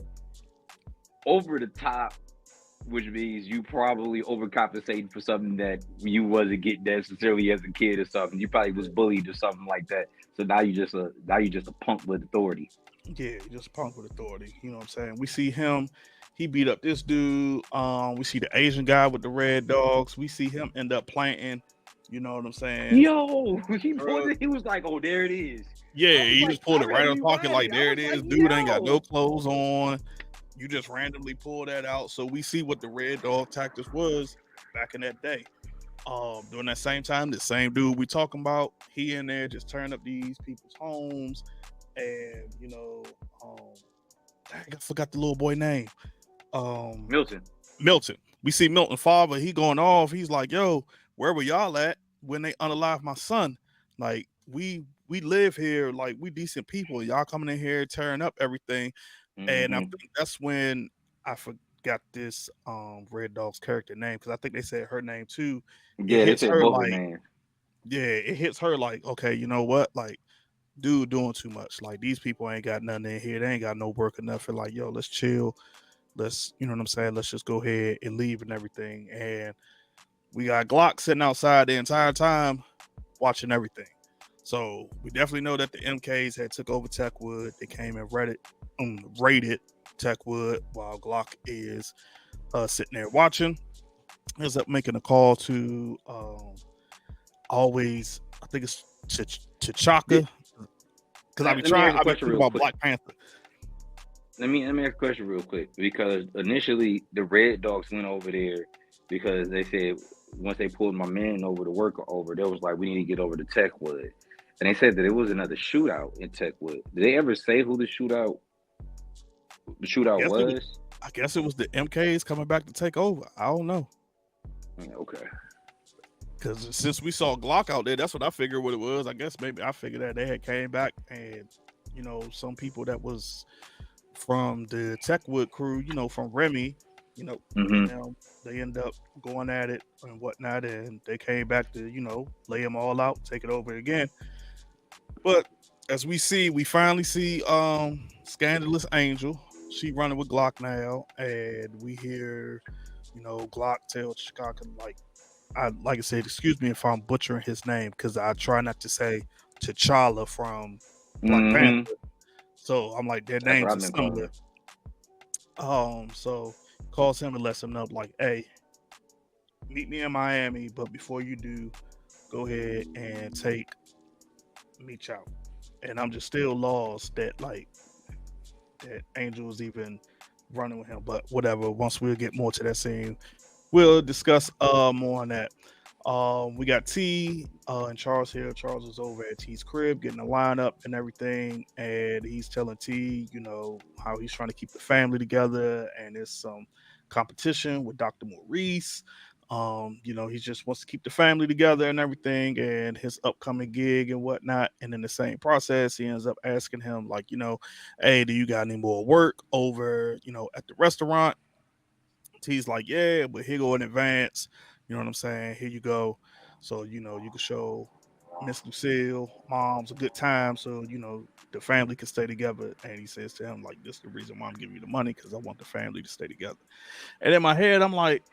over the top, which means you probably overcompensating for something that you wasn't getting necessarily as a kid or something. You probably was bullied or something like that. So now you just a punk with authority. yeah, just a punk with authority. You know what I'm saying? We see him, he beat up this dude. We see the Asian guy with the Red Dogs. We see him end up planting, you know what I'm saying? Yo, he pulled Drugs. it. He was like, "Oh, there it is." Yeah, I was he like, just pulled I it right read out of his pocket, rewind like, it. I there was it like, is. Dude ain't got no "Yo." clothes on. You just randomly pull that out. So we see what the Red Dog tactics was back in that day. During that same time, the same dude we talking about, he in there just tearing up these people's homes, and dang, I forgot the little boy name. Um, Milton. Milton. We see Milton father. He going off. He's like, "Yo, where were y'all at when they unalive my son? Like we live here. Like we decent people. Y'all coming in here tearing up everything." And I Mm-hmm. think that's when I forgot this Red Dog's character name, because I think they said her name too. It Yeah, they hits said her both their like, names. yeah, it hits her like, okay, you know what? Like, dude doing too much. Like these people ain't got nothing in here. They ain't got no work or nothing. Like, yo, let's chill. Let's, you know what I'm saying? Let's just go ahead and leave and everything. And we got Glock sitting outside the entire time watching everything. So we definitely know that the MKs had took over Techwood. They came and raided Techwood while Glock is sitting there watching. Ends up making a call to always, I think it's to Chaka, because Let me ask a I be question thinking real about quick. Black Panther. Let me ask a question real quick, because initially the Red Dogs went over there because they said once they pulled my man over, the worker over, they was like, we need to get over to Techwood, and they said that it was another shootout in Techwood. Did they ever say who the shootout Guess it was, was? I guess it was the MKs coming back to take over. I don't know. Okay. Because since we saw Glock out there, that's what I figured what it was. I guess maybe I figured that they had came back, and some people that was from the Techwood crew, from Remy, Mm-hmm. They end up going at it and whatnot, and they came back to lay them all out, take it over again. But as we finally see Scandalous Angel. She running with Glock now, and we hear Glock tell Chaka, like I said, excuse me if I'm butchering his name because I try not to say T'Challa from Black Mm-hmm. Panther. So I'm like, their That's what names I've are been calling similar. her. So calls him and lets him know, like, hey, meet me in Miami, but before you do, go ahead and take Meech out. And I'm just still lost that Angel is even running with him. But whatever. Once we'll get more to that scene, we'll discuss more on that. We got T and Charles here. Charles is over at T's crib getting a lineup and everything, and he's telling T, how he's trying to keep the family together, and there's some competition with Dr. Maurice. He just wants to keep the family together and everything, and his upcoming gig and whatnot. And in the same process, he ends up asking him, like, hey, do you got any more work over, at the restaurant? T's like, yeah, but here go in advance. You know what I'm saying? Here you go. So, you can show Miss Lucille, mom's a good time. So, the family can stay together. And he says to him, like, this is the reason why I'm giving you the money, because I want the family to stay together. And in my head, I'm like,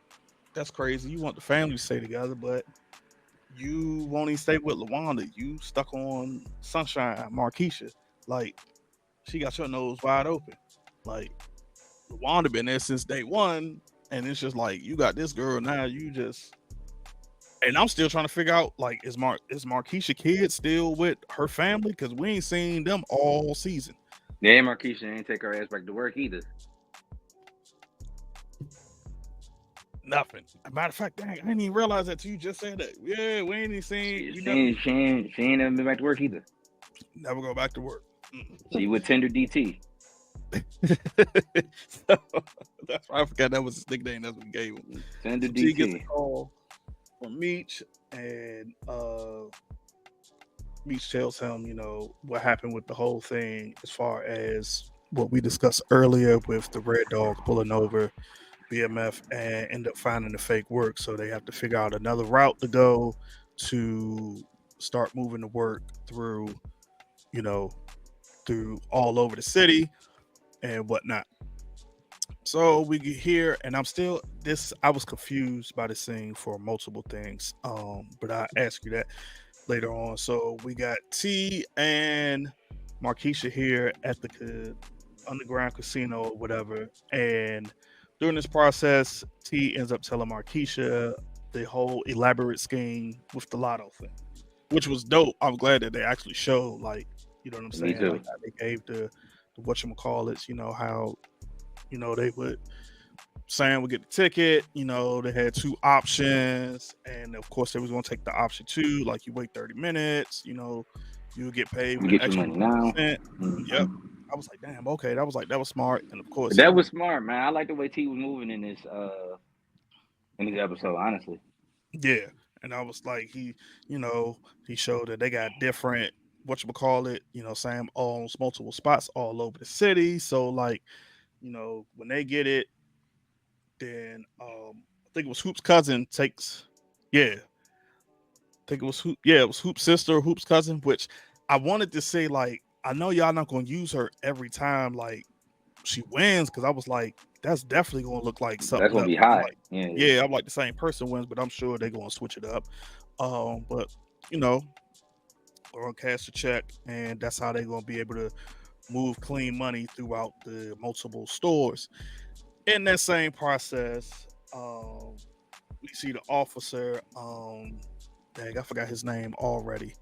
that's crazy. You want the family to stay together, but you won't even stay with LaWanda. You stuck on Sunshine, Markeisha. Like, she got your nose wide open. Like, LaWanda been there since day one, and it's just like you got this girl now. You just, and I'm still trying to figure out, like, is Markeisha kid still with her family? Because we ain't seen them all season. Yeah, Markeisha ain't take her ass back to work either. Nothing. As a matter of fact, dang, I didn't even realize that till you just said that. Yeah, we ain't even seen. She ain't never been back to work either. Never go back to work. She with Tender DT. So, that's why I forgot that was his nickname. That's what he gave him. Tender So DT. T gets a call from Meech, and Meech tells him, what happened with the whole thing, as far as what we discussed earlier with the Red Dog pulling over BMF and end up finding the fake work. So they have to figure out another route to go to start moving the work through, through all over the city and whatnot. So we get here, and I was confused by the scene for multiple things. But I ask you that later on. So we got T and Markeisha here at the underground casino or whatever, and during this process, T ends up telling Markeisha the whole elaborate scheme with the lotto thing, which was dope. I'm glad that they actually showed, like, you know what I'm Me saying, too. like how they gave the whatchamacallits, how they would Sam would get the ticket. They had two options, and of course they was gonna take the option two, like you wait 30 minutes, you would get paid You with get your extra money now. 1%. Mm-hmm. Yep. I was like, damn, okay. That was smart. And of course, That was smart, man. I like the way T was moving in this episode, honestly. yeah. And I was like, he showed that they got different whatchamacallit, Sam owns multiple spots all over the city. So, like, when they get it, then I think it was Hoop's cousin takes, yeah, I think it was it was Hoop's sister, Hoop's cousin, which I wanted to say, like, I know y'all not gonna use her every time, like, she wins, because I was like, that's definitely gonna look like That's something gonna up. be I'm high. like, Yeah. I'm like, the same person wins, but I'm sure they're gonna switch it up. But they're gonna cash a check, and that's how they're gonna be able to move clean money throughout the multiple stores. In that same process, we see the officer, dang, I forgot his name already.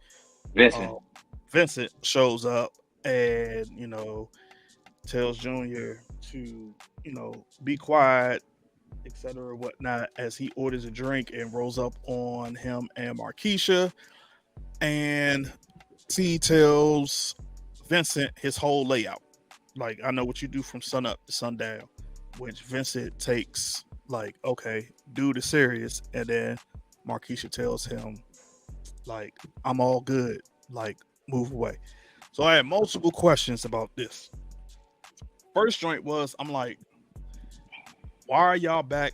Vincent. Vincent shows up and, tells Junior to, be quiet, etc., whatnot, as he orders a drink and rolls up on him and Markeisha. And T tells Vincent his whole layout. Like, I know what you do from sun up to sundown, which Vincent takes, like, okay, dude is serious. And then Markeisha tells him, like, I'm all good, like, move away. So I had multiple questions about this. First joint was, I'm like, why are y'all back?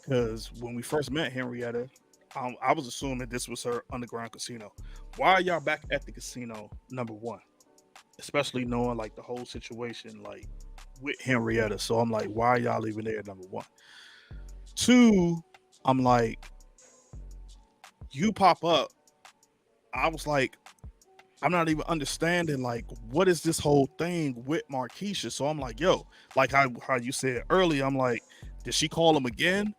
Because when we first met Henrietta, I was assuming this was her underground casino. Why are y'all back at the casino? Number one, especially knowing like the whole situation, like with Henrietta. So I'm like, why are y'all even there? Number one. Two, I'm like, you pop up. I was like, I'm not even understanding like what is this whole thing with Markeisha. So I'm like, yo, like how you said earlier, I'm like, did she call him again?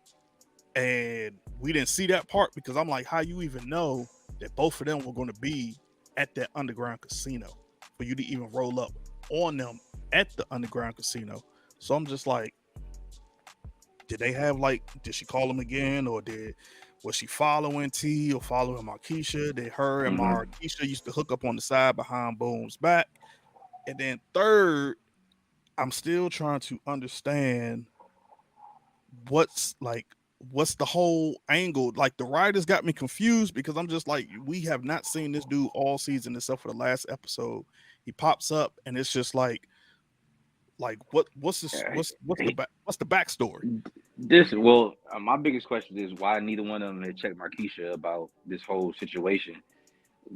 And we didn't see that part because I'm like, how you even know that both of them were going to be at that underground casino for you to even roll up on them at the underground casino? So I'm just like, did they have like, did she call him again, or was she following T or following Markeisha? Did her and Markeisha used to hook up on the side behind Boom's back? And then third, I'm still trying to understand what's like what's the whole angle. Like the writers got me confused because I'm just like, we have not seen this dude all season except for the last episode. He pops up and it's just like what's this what's the backstory? My biggest question is why neither one of them had checked Markeisha about this whole situation.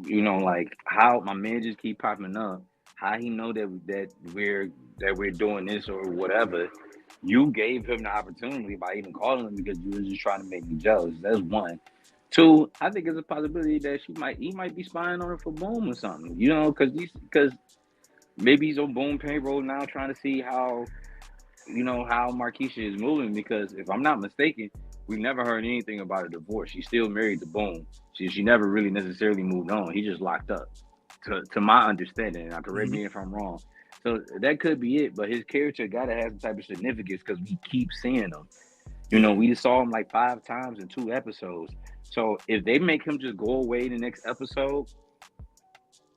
You know, like how my man just keep popping up. How he know that we're doing this or whatever. You gave him the opportunity by even calling him because you were just trying to make me jealous. That's one. Two, I think it's a possibility that he might be spying on her for Boom or something. You know, because maybe he's on Boom payroll now, trying to see how Markeisha is moving. Because if I'm not mistaken, we've never heard anything about a divorce. She's still married to Boom. She never really necessarily moved on. He just locked up, to my understanding. And correct me if I'm wrong. So that could be it. But his character gotta have some type of significance because we keep seeing him. You know, we just saw him like 5 times in 2 episodes. So if they make him just go away in the next episode,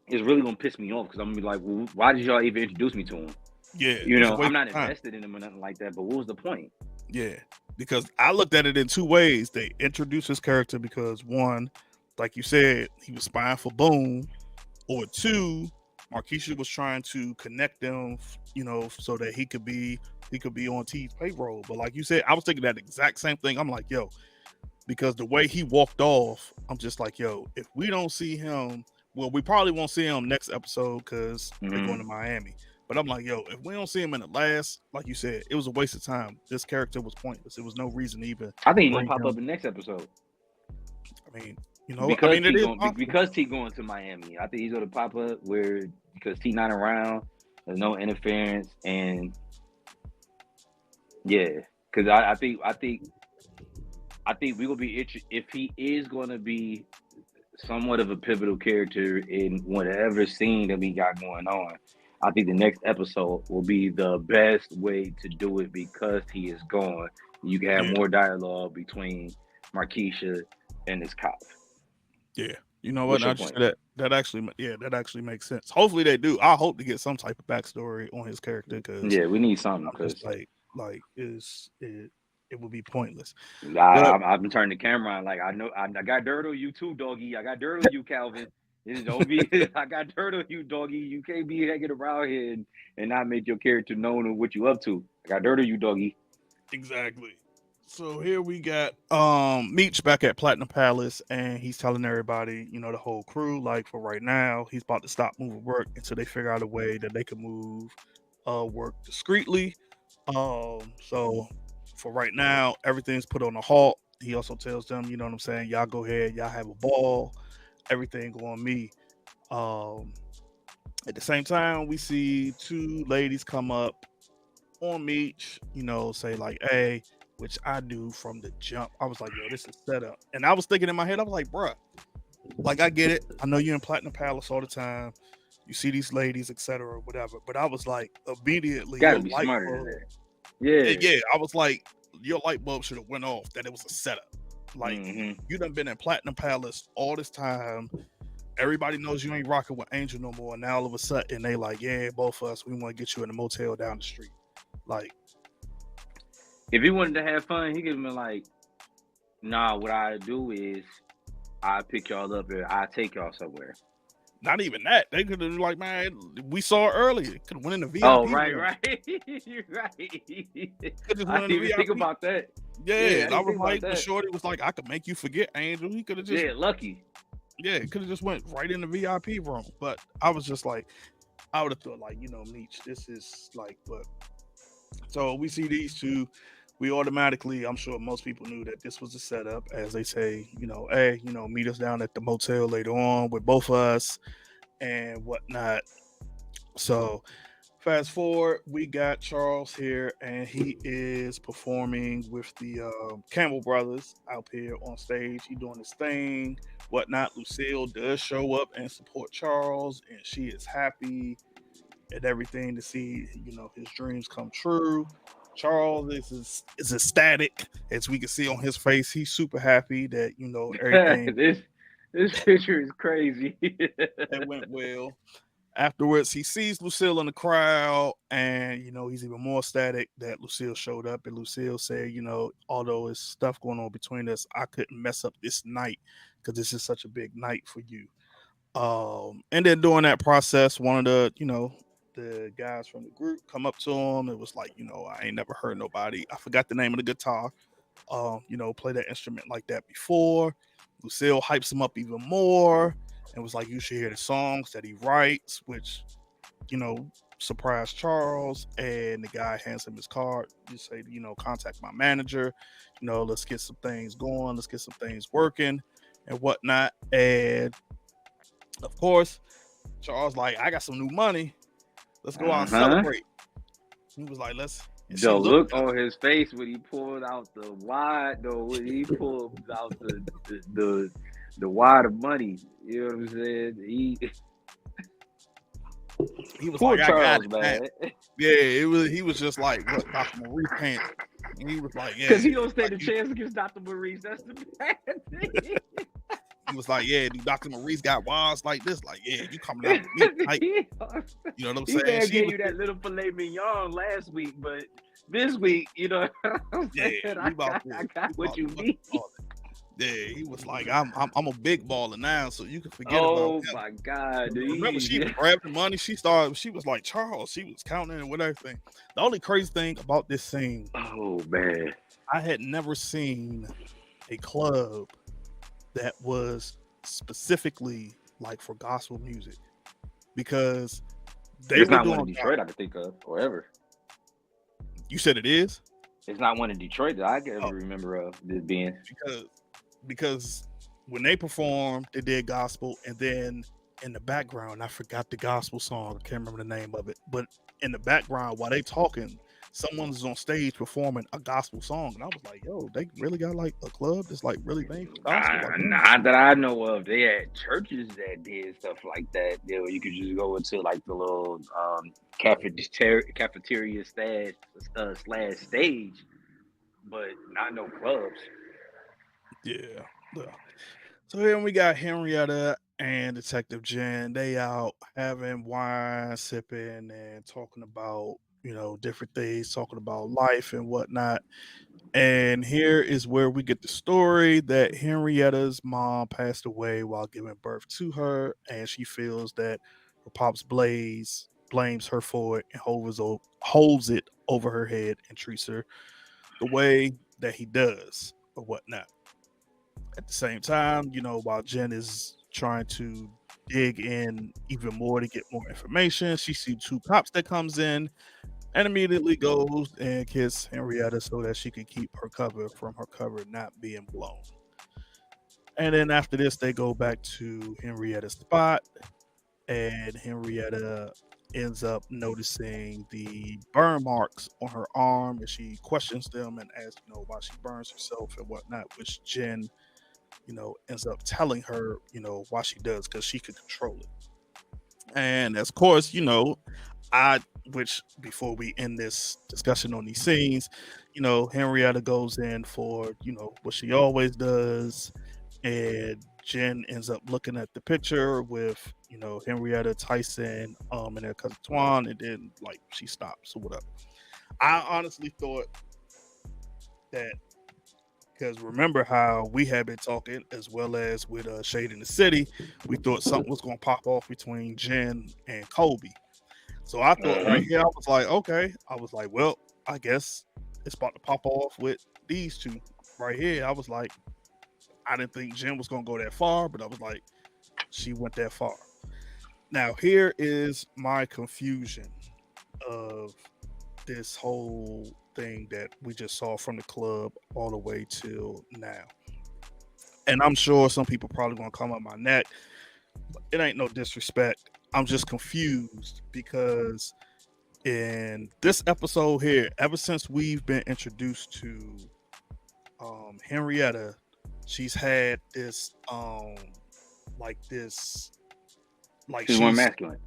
it's really gonna piss me off because I'm gonna be like, well, why did y'all even introduce me to him? Yeah, You know, I'm not invested in him or nothing like that. But what was the point? Yeah, because I looked at it in 2 ways. They introduced his character because one, like you said, he was spying for Boom, or 2, Markeisha was trying to connect them, you know, so that he could be on T's payroll. But like you said, I was thinking that exact same thing. I'm like, yo, because the way he walked off, I'm just like, yo, if we don't see him, well, we probably won't see him next episode because they're going to Miami. But I'm like, yo, if we don't see him in the last, like you said, it was a waste of time. This character was pointless. There was no reason to even. I think he's gonna pop up in the next episode. I mean, you know, because T going to Miami. I think he's gonna pop up because T not around. There's no interference, and yeah, because I think we will be if he is going to be somewhat of a pivotal character in whatever scene that we got going on. I think the next episode will be the best way to do it because he is gone. You can have more dialogue between Markeisha and this cop. Yeah, you know what? That actually makes sense. Hopefully they do. I hope to get some type of backstory on his character because we need something. Because it would be pointless. I've been turning the camera on. Like I know I got dirt on you too, doggy. I got dirt on you, Calvin. Don't be. I got dirt on you, doggy. You can't be hanging around here and not make your character known of what you up to. I got dirt on you, doggy. Exactly. So here we got Meech back at Platinum Palace, and he's telling everybody, you know, the whole crew, like for right now, he's about to stop moving work until they figure out a way that they can move work discreetly. So for right now, everything's put on a halt. He also tells them, you know what I'm saying, y'all go ahead, y'all have a ball, everything go on me. At the same time, we see 2 ladies come up on Meech, you know, say like, hey, which I do from the jump. I was like, yo, this is set up. And I was thinking in my head, I was like, bruh, like I get it. I know you're in Platinum Palace all the time. You see these ladies, etc., whatever. But I was like, immediately, gotta be smarter than that. Yeah. I was like, your light bulb should have went off that it was a setup. Like you done been in Platinum Palace all this time. Everybody knows you ain't rocking with Angel no more. Now all of a sudden they like, yeah, both of us, we want to get you in a motel down the street. Like, if he wanted to have fun, he could have been like, nah, what I do is I pick y'all up and I take y'all somewhere. Not even that. They could have like, man, we saw it earlier. Could have went in the VIP Oh, right, room. right. You're right. Could just I went didn't in the even think VIP. about that. Yeah, Yeah, I and I didn't was think about like, the that. shorty was like, I could make you forget, Angel. He could have just, Yeah, lucky. yeah, it could have just went right in the VIP room. But I was just like, I would have thought like, Meech, this is like, but so we see these two. We automatically, I'm sure most people knew that this was a setup, as they say, hey, meet us down at the motel later on with both of us and whatnot. So fast forward, we got Charles here, and he is performing with the Campbell brothers out here on stage. He doing his thing, whatnot. Lucille does show up and support Charles, and she is happy and everything to see, his dreams come true. Charles is ecstatic, as we can see on his face. He's super happy that everything this picture is crazy. that went well. Afterwards, he sees Lucille in the crowd, and he's even more ecstatic that Lucille showed up. And Lucille said, although there's stuff going on between us, I couldn't mess up this night because this is such a big night for you. And then during that process, one of the guys from the group come up to him. It was like, I ain't never heard nobody. I forgot the name of the guitar. Play that instrument like that before. Lucille hypes him up even more and was like, you should hear the songs that he writes, which, surprised Charles. And the guy hands him his card. You say, contact my manager. Let's get some things going. Let's get some things working and whatnot. And of course, Charles like, I got some new money. Let's go out and celebrate. He was like, let's. The look on his face when he pulled out the wad, though, when he pulled out the wad of money. You know what I'm saying? He was poor like, Charles, I got it, man. Yeah, he was just like what Dr. Maurice pants. And he was like, yeah. Because he don't stand a chance against Dr. Maurice. That's the bad thing. He was like, yeah, Dr. Maurice got wands like this. Like, yeah, you coming out with me. Like, you know what I'm saying? He may have gave you that little filet mignon last week, but this week, yeah, I got what you need. Yeah, he was like, I'm a big baller now, so you can forget about Oh him. my God, dude. Remember, she grabbed the money. She was like, Charles, she was counting and with everything. The only crazy thing about this scene, oh man, I had never seen a club that was specifically like for gospel music, because it's not one in Detroit I can think of or ever. You said it is? It's not one in Detroit that I can ever remember of this being. Because when they performed, they did gospel, and then in the background, I forgot the gospel song. I can't remember the name of it, but in the background while they talking, someone's on stage performing a gospel song, and I was like, "Yo, they really got like a club that's like really big for gospel." Not that I know of. They had churches that did stuff like that. You could just go into like the little cafeteria slash stage, but not no clubs. Yeah. So then we got Henrietta and Detective Jen. They out having wine, sipping, and talking about different things, talking about life and whatnot. And here is where we get the story that Henrietta's mom passed away while giving birth to her, and she feels that her pops Blaze blames her for it and holds it over her head and treats her the way that he does or whatnot. At the same time, while Jen is trying to dig in even more to get more information, she sees two cops that comes in and immediately goes and kiss Henrietta so that she can keep her cover from her cover not being blown. And then after this, they go back to Henrietta's spot, and Henrietta ends up noticing the burn marks on her arm, and she questions them and asks, why she burns herself and whatnot, which Jen, ends up telling her, why she does, because she could control it. And of course, which before we end this discussion on these scenes, Henrietta goes in for, what she always does. And Jen ends up looking at the picture with, Henrietta, Tyson, and their cousin Twan, and then like she stops or whatever. I honestly thought that Because remember how we had been talking, as well as with Shade in the City, we thought something was going to pop off between Jen and Kobe. So I thought right Mhm. here, I was like, okay. I was like, well, I guess it's about to pop off with these two right here. I was like, I didn't think Jen was going to go that far, but I was like, she went that far. Now, here is my confusion of this whole thing that we just saw from the club all the way till now. And I'm sure some people probably gonna come up my neck. But it ain't no disrespect. I'm just confused because in this episode here, ever since we've been introduced to Henrietta, she's had this like this like She's more she's masculine.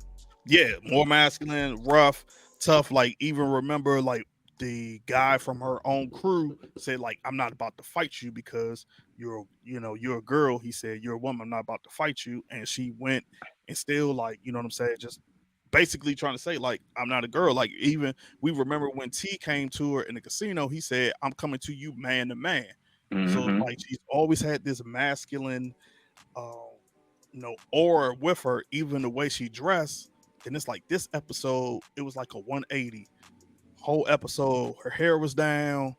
yeah, more masculine, rough, tough. Like even remember, like the guy from her own crew said, like, I'm not about to fight you because you're a girl. He said, you're a woman. I'm not about to fight you. And she went and still, like, you know what I'm saying, just basically trying to say, like, I'm not a girl. Like even we remember when T came to her in the casino, he said, I'm coming to you man to man. So Hmm. like she's always had this masculine um, aura with her, even the way she dressed. And it's like this episode, it was like a 180. Whole episode, her hair was down.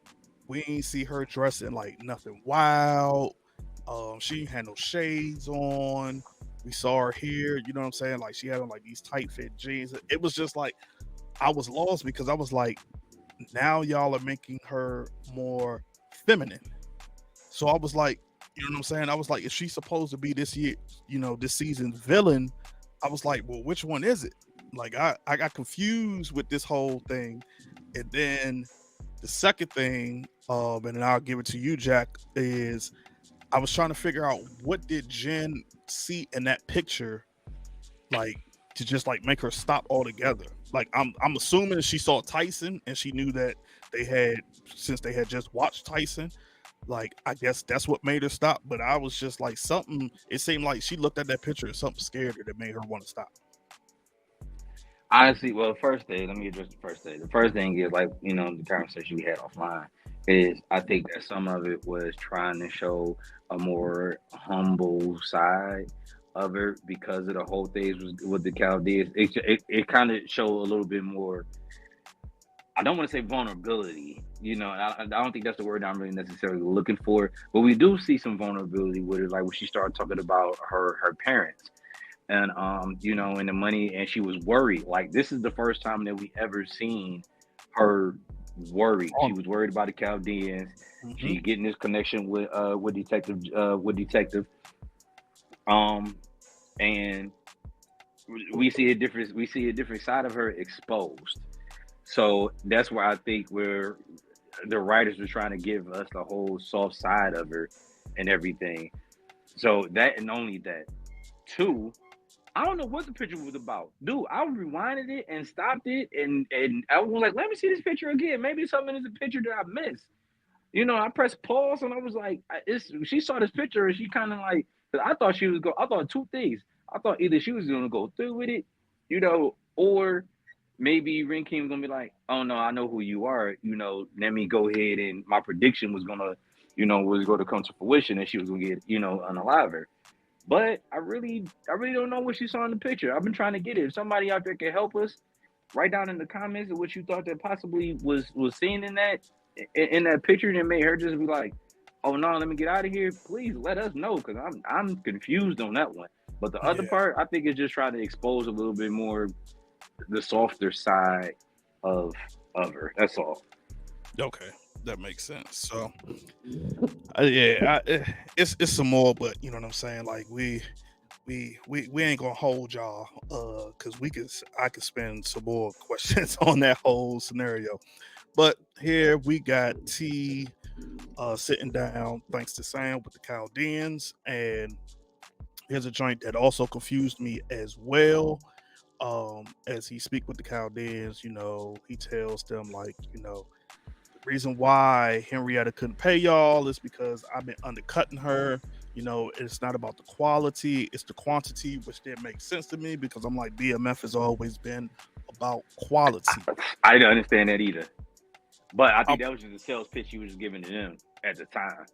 We ain't see her dressing like nothing wild. She ain't had no shades on. We saw her here, you know what I'm saying? Like she had on like these tight fit jeans. It was just like I was lost because I was like, now y'all are making her more feminine. So I was like, you know what I'm saying? I was like, is she supposed to be this year, this season's villain? I was like, well, which one is it? Like I got confused with this whole thing. And then the second thing, and then I'll give it to you, Jack, is I was trying to figure out what did Jen see in that picture, like to just like make her stop altogether. Like I'm assuming that she saw Tyson and she knew that they had since they had just watched Tyson, like I guess that's what made her stop. But I was just like something. It seemed like she looked at that picture and something scared her that made her want to stop. Honestly, well, first thing, let me address the first thing. The first thing is like, the conversation we had offline is I think that some of it was trying to show a more humble side of her because of the whole thing was with the Chaldeans. It kind of showed a little bit more. I don't want to say vulnerability, I don't think that's the word I'm really necessarily looking for, but we do see some vulnerability with it, like when she started talking about her parents and and the money, and she was worried. Like this is the first time that we ever seen her worried. She was worried about the Chaldeans. Mm-hmm. She getting this connection with detective um and we see a different side of her exposed. So that's where I think where the writers were trying to give us the whole soft side of her and everything. So that, and only that. Two, I don't know what the picture was about. Dude, I rewinded it and stopped it, and I was like, let me see this picture again. Maybe something is a picture that I missed. I pressed pause and I was like, she saw this picture and she kind of like, 'cause I thought she was I thought two things. I thought either she was going to go through with it, or maybe Ren King was going to be like, oh no, I know who you are. Let me go ahead, and my prediction was going to come to fruition, and she was going to get, unalive her. But I really don't know what she saw in the picture. I've been trying to get it. If somebody out there can help us, write down in the comments what you thought that possibly was seen in that picture that made her just be like, "Oh no, let me get out of here." Please let us know because I'm confused on that one. But the other Yeah. part, I think, is just trying to expose a little bit more the softer side of her. That's all. Okay, that makes sense. So, yeah, it's some more, but you know what I'm saying. Like we ain't gonna hold y'all, because I could spend some more questions on that whole scenario. But here we got T sitting down, thanks to Sam with the Chaldeans, and here's a joint that also confused me as well. As he speak with the Chaldeans, he tells them like, the reason why Henrietta couldn't pay y'all is because I've been undercutting her. It's not about the quality, it's the quantity, which didn't make sense to me because I'm like, BMF has always been about quality. I didn't understand that either. But I I, think that was just a sales pitch he was giving to them. at the time.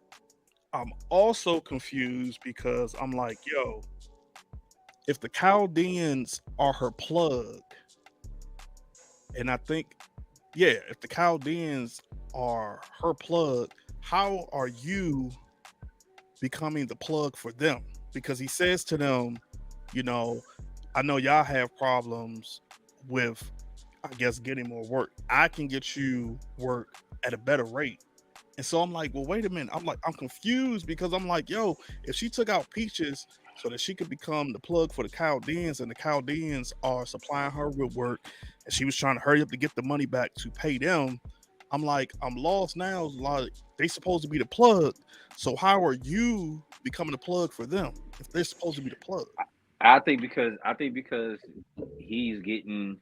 I'm also confused because I'm like, yo, if the Chaldeans are her plug, and I think, yeah, if the Chaldeans are her plug, how are you becoming the plug for them? Because he says to them, you know, I know y'all have problems with, I guess, getting more work. I can get you work at a better rate. And so I'm like, well, wait a minute. I'm confused because I'm like, yo, if she took out Peaches so that she could become the plug for the Chaldeans, and the Chaldeans are supplying her with work, and she was trying to hurry up to get the money back to pay them, I'm like, I'm lost now. Like, they supposed to be the plug. So how are you becoming the plug for them if they're supposed to be the plug? I think because he's getting.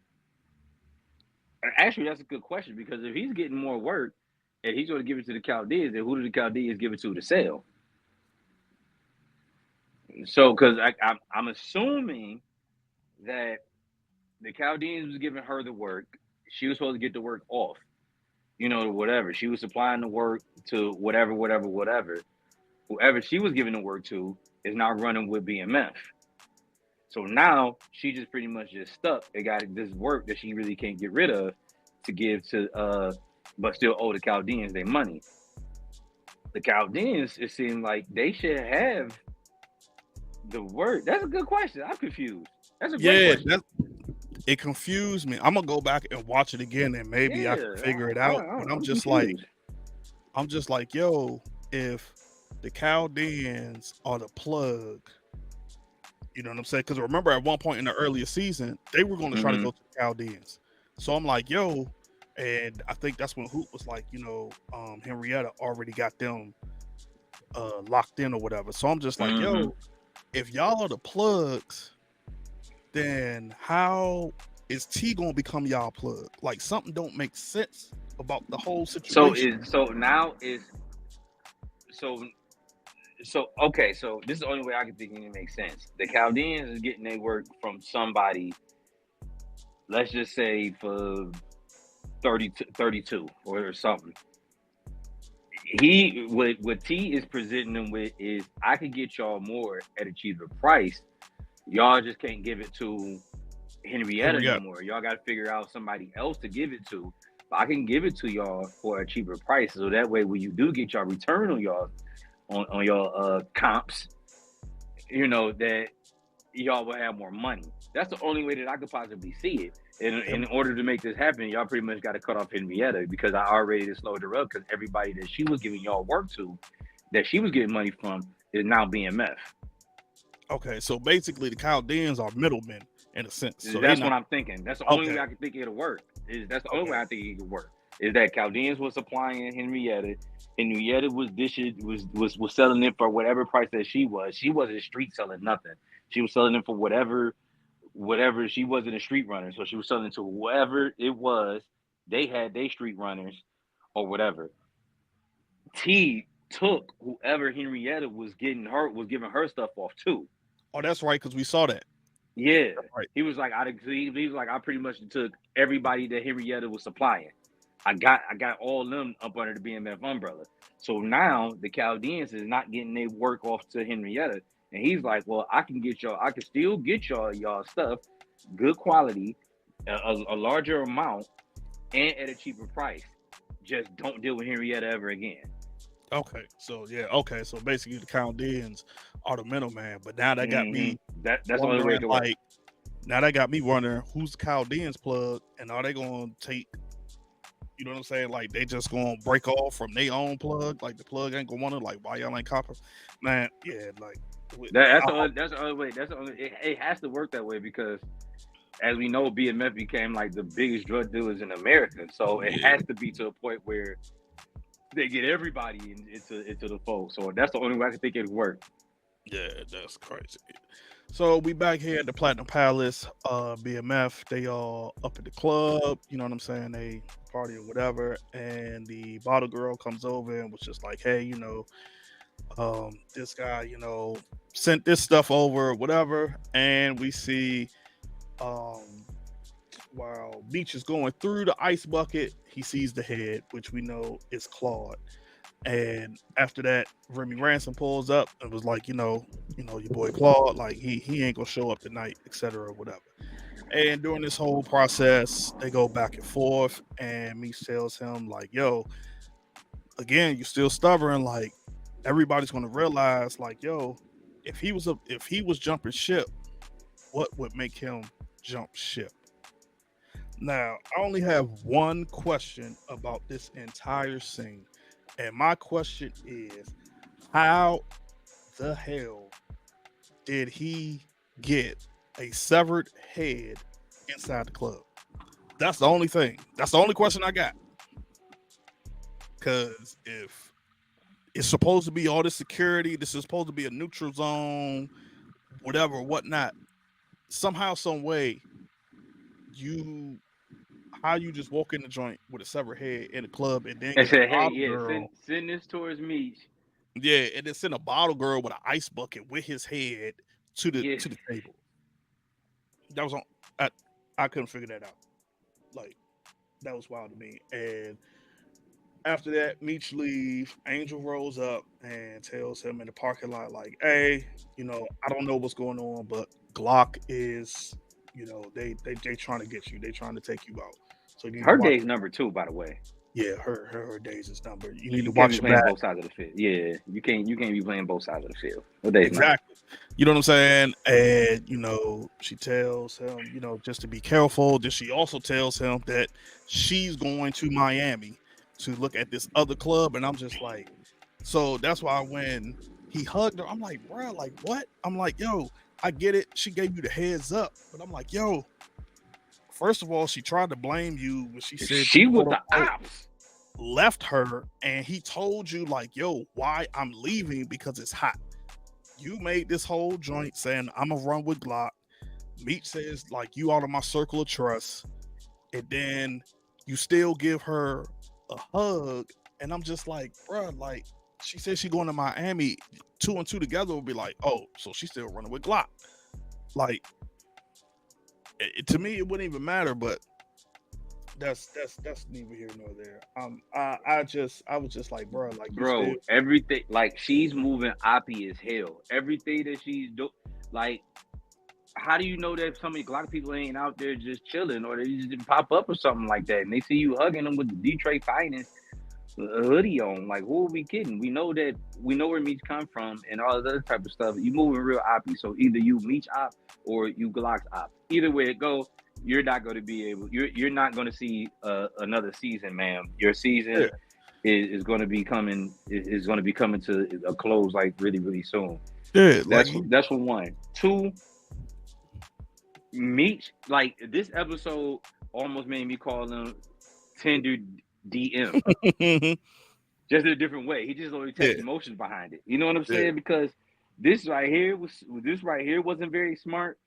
Actually, that's a good question because if he's getting more work and he's going to give it to the Chaldeans, then who do the Chaldeans give it to sell? So, because I'm assuming that the Chaldeans was giving her the work, she was supposed to get the work off. Whatever she was supplying the work to, whatever. Whoever she was giving the work to is now running with BMF. So now she just pretty much just stuck and got this work that she really can't get rid of to give to but still owe the Chaldeans their money. The Chaldeans, it seemed like they should have the work. That's a good question. I'm confused. That's a great question. It confused me. I'm gonna go back and watch it again, and maybe I can figure it out. But I'm just like, yo, if the Chaldeans are the plug, you know what I'm saying? Because remember, at one point in the earlier season, they were going to try to go to the Chaldeans. So I'm like, yo, and I think that's when Hoot was like, Henrietta already got them locked in or whatever. So I'm just like, yo, if y'all are the plugs, then how is T gonna become y'all plug? Like, something don't make sense about the whole situation. Okay, so this is the only way I can think it makes sense. The Chaldeans is getting their work from somebody, let's just say for 32 or something. What T is presenting them with is, I could get y'all more at a cheaper price. Y'all just can't give it to Henrietta no more. Y'all got to figure out somebody else to give it to. But I can give it to y'all for a cheaper price, so that way when you do get y'all return on y'all on your comps, that y'all will have more money. That's the only way that I could possibly see it. And in order to make this happen, y'all pretty much got to cut off Henrietta, because I already slowed her up, because everybody that she was giving y'all work to, that she was getting money from, is now BMF. Okay, so basically the Chaldeans are middlemen in a sense. So that's what I'm thinking. That's the only way I can think it'll work. That's the only way I think it could work. Is that Chaldeans was supplying Henrietta. Henrietta was selling it for whatever price that she was. She wasn't street selling nothing. She was selling it for whatever. She wasn't a street runner, so she was selling to whoever it was. They had their street runners or whatever. T took whoever Henrietta was giving her stuff off to. Oh, that's right, because we saw that. Yeah, right. He was like, I pretty much took everybody that Henrietta was supplying. I got all of them up under the BMF umbrella. So now the Chaldeans is not getting their work off to Henrietta, and he's like, well, I can still get y'all stuff, good quality, a larger amount, and at a cheaper price. Just don't deal with Henrietta ever again. Okay, so so basically the Chaldeans are the middleman, but now that got me that's the only way to work. Now that got me wondering, who's the Chaldeans plug, and are they going to take, you know what I'm saying, like they just going to break off from their own plug, like the plug ain't going to want to, like, why y'all ain't copper, man? Yeah, like that's the only way. It has to work that way, because as we know, BMF became like the biggest drug dealers in America, so it has to be to a point where they get everybody into the fold. So that's the only way I can think it'd work. Yeah, that's crazy. So we back here at the Platinum Palace. BMF, they all up at the club. You know what I'm saying? They party or whatever. And the bottle girl comes over and was just like, hey, this guy, sent this stuff over, whatever. And we see while Meech is going through the ice bucket, he sees the head, which we know is Claude. And after that, Remy Ransom pulls up and was like, your boy Claude, like he ain't gonna show up tonight, etc. Whatever. And during this whole process, they go back and forth, and Meech tells him like, "Yo, again, you're still stubborn. Like everybody's gonna realize, like, yo, if he was jumping ship, what would make him jump ship?" Now, I only have one question about this entire scene, and my question is, how the hell did he get a severed head inside the club? That's the only thing. That's the only question I got. Because if it's supposed to be all this security, this is supposed to be a neutral zone, whatever, whatnot. Somehow, some way, how you just walk in the joint with a severed head in the club and then And get a said, "Hey, bottle yeah, girl. send this towards Meech." Yeah, and then send a bottle girl with an ice bucket with his head to the Yeah, table. That was on. I couldn't figure that out. Like that was wild to me. And after that, Meech leaves. Angel rolls up and tells him in the parking lot, like, "Hey, I don't know what's going on, but Glock is, they trying to get you. They trying to take you out. So you need to her watch day's your number 2, by the way. yeah, her days is number. You need to You can't watch be your playing back." both sides of the field. Yeah, you can't be playing both sides of the field. Her day's number. Exactly. You know what I'm saying? And she tells him, just to be careful. Then she also tells him that she's going to Miami to look at this other club. And I'm just like, so that's why when he hugged her, I'm like, bro, like what? I'm like, yo, I get it. She gave you the heads up, but I'm like, yo, first of all, she tried to blame you when she said She you was quote the unquote ops. left her, and he told you like, yo, why I'm leaving because it's hot. You made this whole joint saying I'm gonna run with Glock. Meech says like you out of my circle of trust, and then you still give her a hug, and I'm just like, bruh, like she said she going to Miami. Two and two together will be like, oh, so she's still running with Glock. Like to me, it wouldn't even matter, but that's neither here nor there. I was just like, bro, like you Bro, still everything, like, she's moving oppy as hell. Everything that she's doing, like, how do you know that a lot of people ain't out there just chilling, or they just didn't pop up or something like that, and they see you hugging them with the Detroit Finest hoodie on? Like, who are we kidding? We know where Meech come from and all this other type of stuff. You moving real oppy, so either you Meech op or you Glock's op. Either way it go, you're not going to be able. You're not going to see another season, ma'am. Your season yeah, is going to be coming. Is going to be coming to a close like really, really soon. yeah, like That's for one. Two, Meech, like, this episode almost made me call him Tender DM. Just in a different way. He just only yeah, takes emotions behind it. You know what I'm yeah, saying? Because this right here wasn't very smart,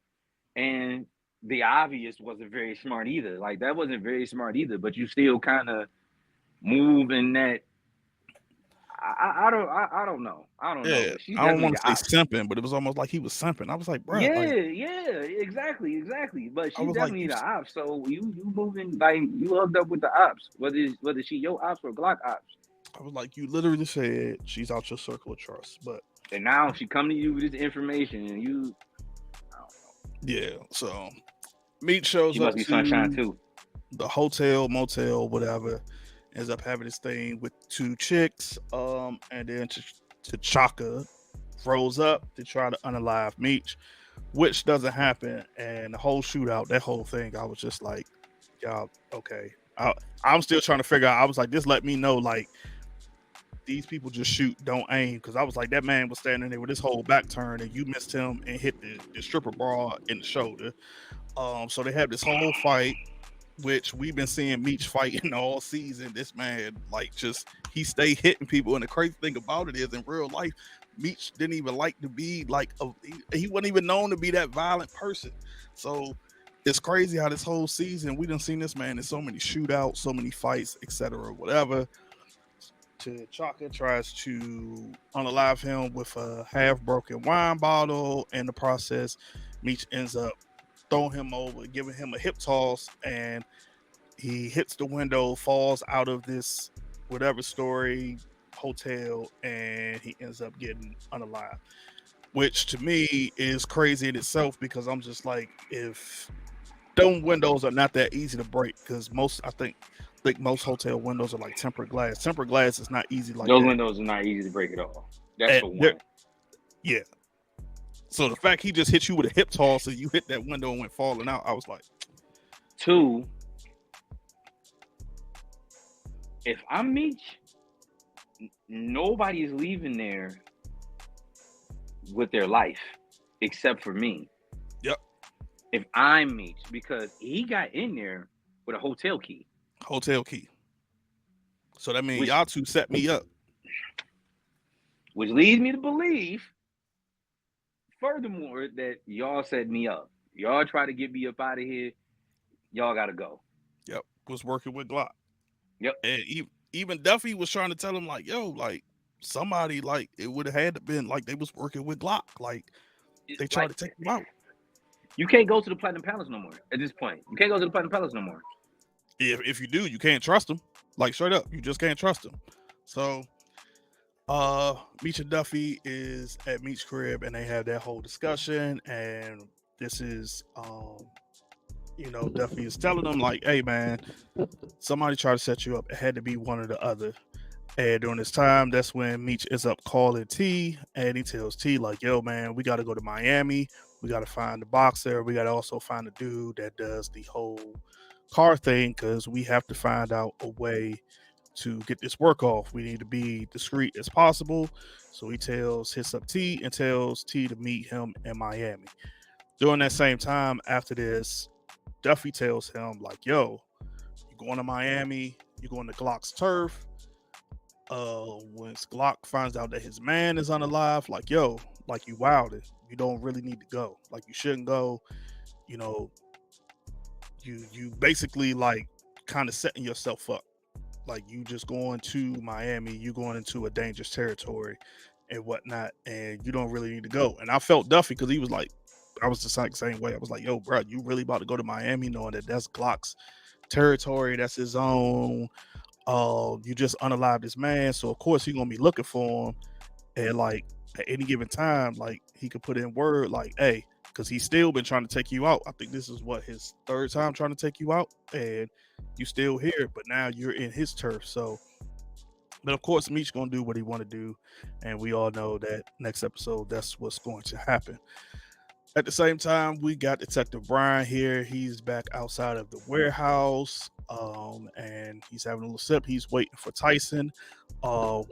and the obvious wasn't very smart either. Like, that wasn't very smart either. But you still kind of move in that. I don't know. I don't know. yeah. But she's I don't definitely want the to say ops. simping, but it was almost like he was simping. I was like, bro, Yeah, like yeah, exactly. But I she's was like, definitely the ops. So you moving, like, you hooked up with the ops, whether she your ops or Glock ops. I was like, you literally said she's out your circle of trust, but And now she come to you with this information, and you, I don't know. yeah. So Meech shows She up must be sunshine to too. the hotel, motel, whatever. Ends up having this thing with two chicks, and then to Chaka rolls up to try to unalive Meech, which doesn't happen. And the whole shootout, that whole thing, I was just like, y'all, okay. I'm still trying to figure out. I was like, this let me know, like, these people just shoot, don't aim. Because I was like, that man was standing there with his whole back turned, and you missed him and hit the stripper bra in the shoulder. So they have this whole fight, which we've been seeing Meech fighting all season. This man, like, just he stay hitting people. And the crazy thing about it is, in real life, Meech didn't even like to be like he wasn't even known to be that violent person. So it's crazy how this whole season we done seen this man in so many shootouts, so many fights, etc. Whatever. Chaka tries to unalive him with a half broken wine bottle. In the process, Meech ends up throwing him over, giving him a hip toss, and he hits the window, falls out of this whatever story hotel, and he ends up getting unalive, which to me is crazy in itself because I'm just like, if them windows are not that easy to break, because think most hotel windows are like tempered glass. Tempered glass is not easy like Those that. windows are not easy to break at all. That's And for one. yeah. So the fact he just hit you with a hip toss and you hit that window and went falling out, I was like, 2, if I'm Meech, nobody's leaving there with their life except for me. yep, If I'm Meech, because he got in there with a hotel key. hotel key. So that means Which- y'all two set me up. Which leads me to believe, furthermore, that y'all set me up. Y'all try to get me up out of here. Y'all gotta go. Yep, was working with Glock. Yep. And even Duffy was trying to tell him like, yo, like somebody like it would have had to been like they was working with Glock, like they tried to take him out. You can't go to the Platinum Palace no more at this point. You can't go to the Platinum Palace no more. If you do, you can't trust him. Like straight up, you just can't trust him. So Meech and Duffy is at Meech's crib and they have that whole discussion, and this is Duffy is telling them like, hey man, somebody tried to set you up. It had to be one or the other. And during this time, that's when Meech is up calling T, and he tells T like, yo man, we got to go to Miami. We got to find the boxer. We got to also find the dude that does the whole car thing, because we have to find out a way to get this work off. We need to be discreet as possible. So he hits up T and tells T to meet him in Miami. During that same time, after this, Duffy tells him like, yo, you're going to Miami, you're going to Glock's turf. Once Glock finds out that his man is unalive, like, yo, like you wilded. You don't really need to go. Like you shouldn't go. You basically like kind of setting yourself up. Like you just going to Miami, you going into a dangerous territory and whatnot, and you don't really need to go. And I felt Duffy because he was like, I was just like the same way. I was like, yo, bro, you really about to go to Miami knowing that that's Glock's territory, that's his own. You just unalived this man, so of course he's gonna be looking for him. And like at any given time, like he could put in word like, hey, because he's still been trying to take you out. I think this is what his third time trying to take you out, and you still here, but now you're in his turf. So, but of course, Meech gonna do what he want to do, and we all know that next episode that's what's going to happen. At the same time, we got Detective Bryant here. He's back outside of the warehouse, and he's having a little sip. He's waiting for Tyson,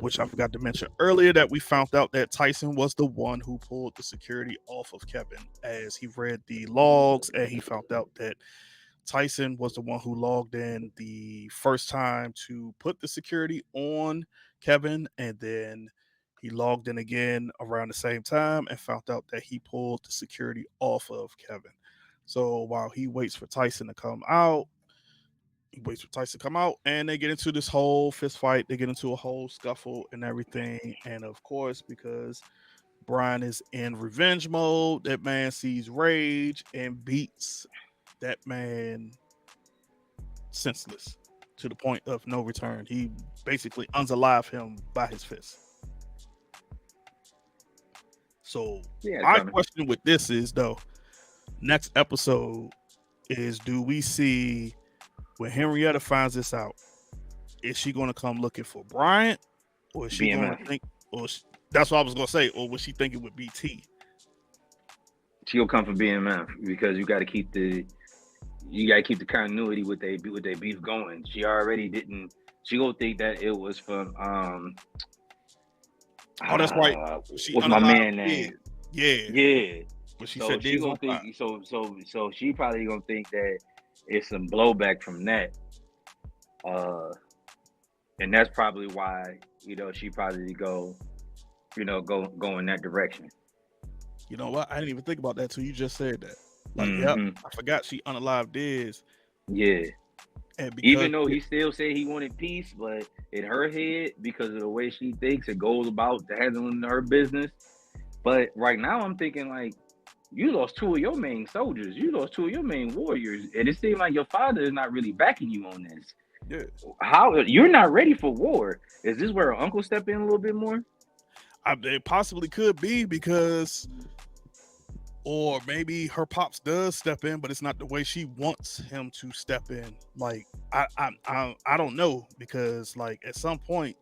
which I forgot to mention earlier, that we found out that Tyson was the one who pulled the security off of Kevin, as he read the logs, and he found out that Tyson was the one who logged in the first time to put the security on Kevin, and then he logged in again around the same time and found out that he pulled the security off of Kevin. So while he waits for Tyson to come out, and they get into this whole fist fight. They get into a whole scuffle and everything. And of course, because Brian is in revenge mode, that man sees rage and beats that man senseless to the point of no return. He basically unalive him by his fist. So my question with this is, though, next episode is, do we see when Henrietta finds this out, is she going to come looking for Bryant, or is she going to think, that's what I was going to say, or was she thinking with BT? She'll come for BMF because you got to keep the continuity with they beef going. She already didn't. She gonna think that it was from oh, that's right. What's my man name? Yeah. But she said she gonna think so she probably gonna think that it's some blowback from that. And that's probably why, she probably go in that direction. You know what? I didn't even think about that till you just said that. Like, yep, I forgot she unalived Diz. Yeah. And even though he still said he wanted peace, but in her head, because of the way she thinks, it goes about handling her business. But right now, I'm thinking like, you lost two of your main soldiers. You lost two of your main warriors. And it seems like your father is not really backing you on this. Yeah. How you're not ready for war? Is this where her uncle step in a little bit more? It possibly could be because, or maybe her pops does step in, but it's not the way she wants him to step in. Like I don't know, because like at some point,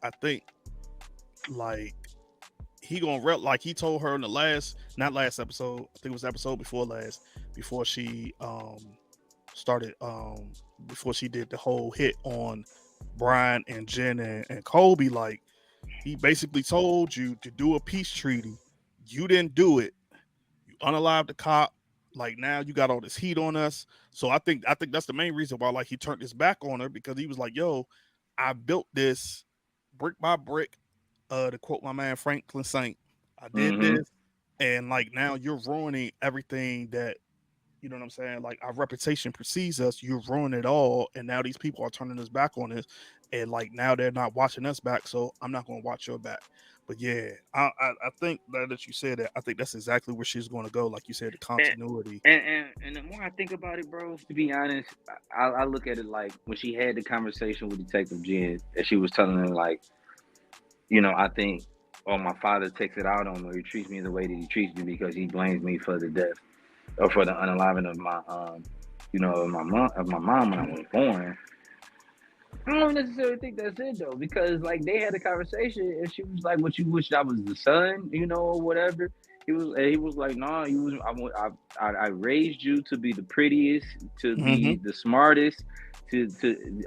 I think like he gonna like he told her in the not last episode, I think it was the episode before last, before she started before she did the whole hit on Brian and Jen and Kobe. Like, he basically told you to do a peace treaty. You didn't do it. You unalived the cop. Like, now you got all this heat on us. So I think that's the main reason why like he turned his back on her, because he was like, "Yo, I built this brick by brick." To quote my man Franklin Saint, I did Mm-hmm. this, and like now you're ruining everything that, you know what I'm saying? Like, our reputation precedes us. You've ruined it all, and now these people are turning us back on us, and like now they're not watching us back. So I'm not going to watch your back. But yeah, I think that you said that, I think that's exactly where she's going to go. Like you said, the And, continuity. and the more I think about it, bro, to be honest, I look at it like when she had the conversation with Detective Jen, and she was telling her like, I think, oh, my father takes it out on me. He treats me the way that he treats me because he blames me for the death or for the unaliving of my of my mom when I was born. I don't necessarily think that's it though, because like they had a conversation and she was like, "What, you wished I was the son, or whatever." He was like, "No, you was I raised you to be the prettiest, to Mm-hmm. be the smartest, to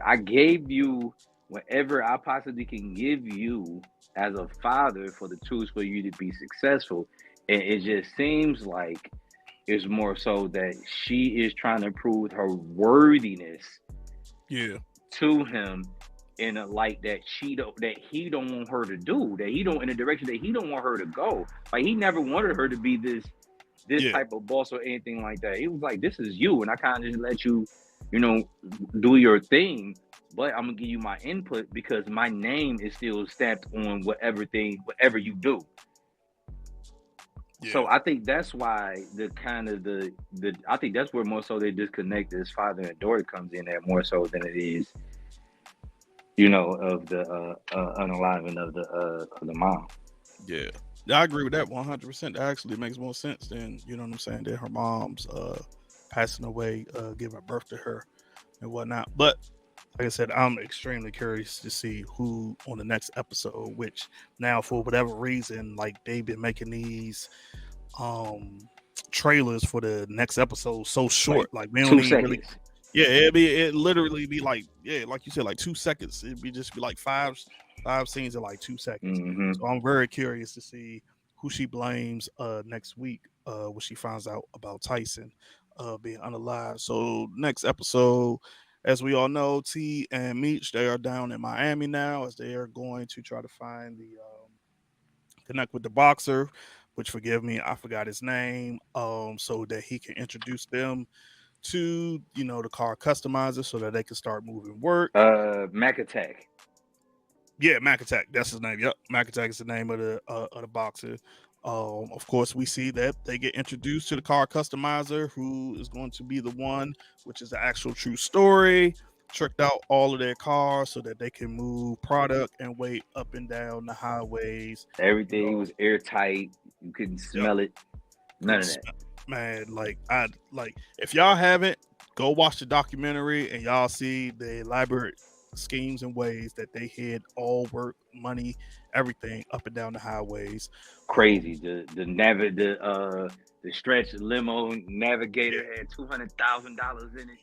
I gave you whatever I possibly can give you as a father for the tools for you to be successful." And it just seems like it's more so that she is trying to prove her worthiness Yeah. to him in a light that he don't want her to do, that he don't in a direction that he don't want her to go. Like, he never wanted her to be this Yeah. type of boss or anything like that. He was like, "This is you, and I kind of just let you, do your thing, but I'm gonna give you my input because my name is still stamped on whatever you do." Yeah. So I think that's why I think that's where more so they disconnect as father and daughter comes in there more so than it is, of the unaliving of the mom. Yeah. Yeah, I agree with that 100%. That actually makes more sense than, you know what I'm saying, than her mom's passing away, giving birth to her and whatnot. But like I said, I'm extremely curious to see who on the next episode, which now for whatever reason, like they've been making these um trailers for the next episode so Like short. Like, we don't two even really, seconds. yeah, it literally be like, yeah, like you said, like 2 seconds. It'd be just be like five scenes in like 2 seconds. Mm-hmm. So I'm very curious to see who she blames next week when she finds out about Tyson being unalive. So next episode, as we all know, T and Meech, they are down in Miami now, as they are going to try to find the connect with the boxer, which, forgive me, I forgot his name, so that he can introduce them to, the car customizer, so that they can start moving work. Mac Attack. Yeah, Mac Attack, that's his name. Yep, Mac Attack is the name of the boxer. Of course, we see that they get introduced to the car customizer, who is going to be the one, which is the actual true story. Tricked out all of their cars so that they can move product and weight up and down the highways. You Everything know, was airtight. You couldn't yep, smell it. None couldn't of that. smell. Man, like, if y'all haven't, go watch the documentary and y'all see the elaborate schemes and ways that they hid all work, money, everything up and down the highways. Crazy. The stretch limo navigator Yeah, had $200,000 in it.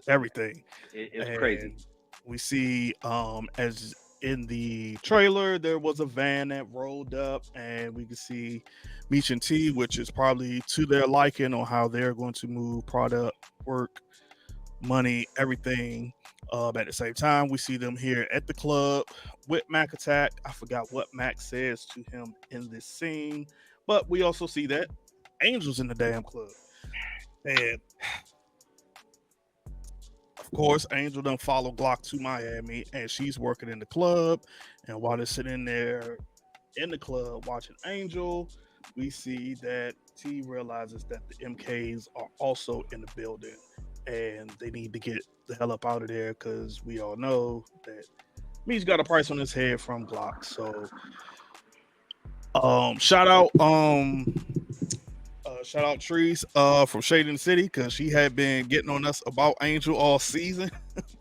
everything. It's crazy. And we see, as in the trailer, there was a van that rolled up, and we can see Meech and T, which is probably to their liking on how they're going to move product, work, money, everything. At the same time, we see them here at the club with Mac Attack. I forgot what Mac says to him in this scene, but we also see that Angel's in the damn club. And of course, Angel done follow Glock to Miami, and she's working in the club. And while they're sitting there in the club watching Angel, we see that T realizes that the MKs are also in the building and they need to get the hell up out of there because we all know that Meech got a price on his head from Glock. So shout out Trees from Shading City because she had been getting on us about Angel all season.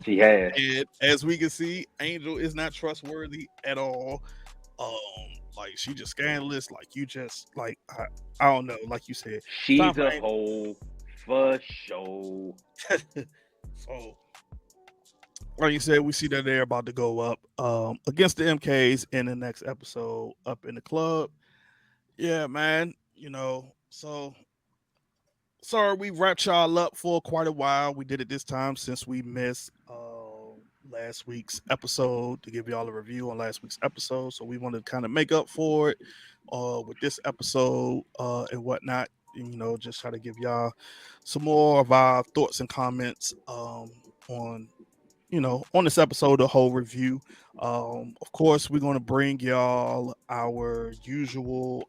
She had. And as we can see, Angel is not trustworthy at all. Like she just scandalous. Like you just like I don't know. Like you said, She's a hoe for sure. So, like you said, we see that they're about to go up against the MKs in the next episode up in the club. Yeah, man. So sorry we wrapped y'all up for quite a while. We did it this time since we missed last week's episode to give y'all a review on last week's episode. So we wanted to kind of make up for it with this episode and whatnot. Just try to give y'all some more of our thoughts and comments on this episode, the whole review. Of course, we're going to bring y'all our usual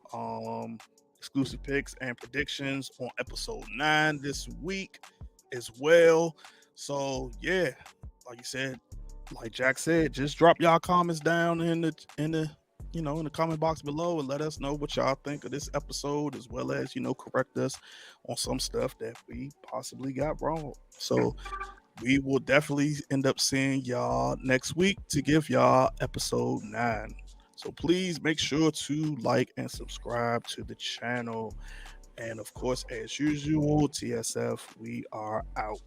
exclusive picks and predictions on episode 9 this week as well. So yeah, like you said, like Jack said, just drop y'all comments down in the comment box below and let us know what y'all think of this episode, as well as correct us on some stuff that we possibly got wrong. So we will definitely end up seeing y'all next week to give y'all episode 9. So please make sure to like and subscribe to the channel. And of course, as usual, TSF, we are out.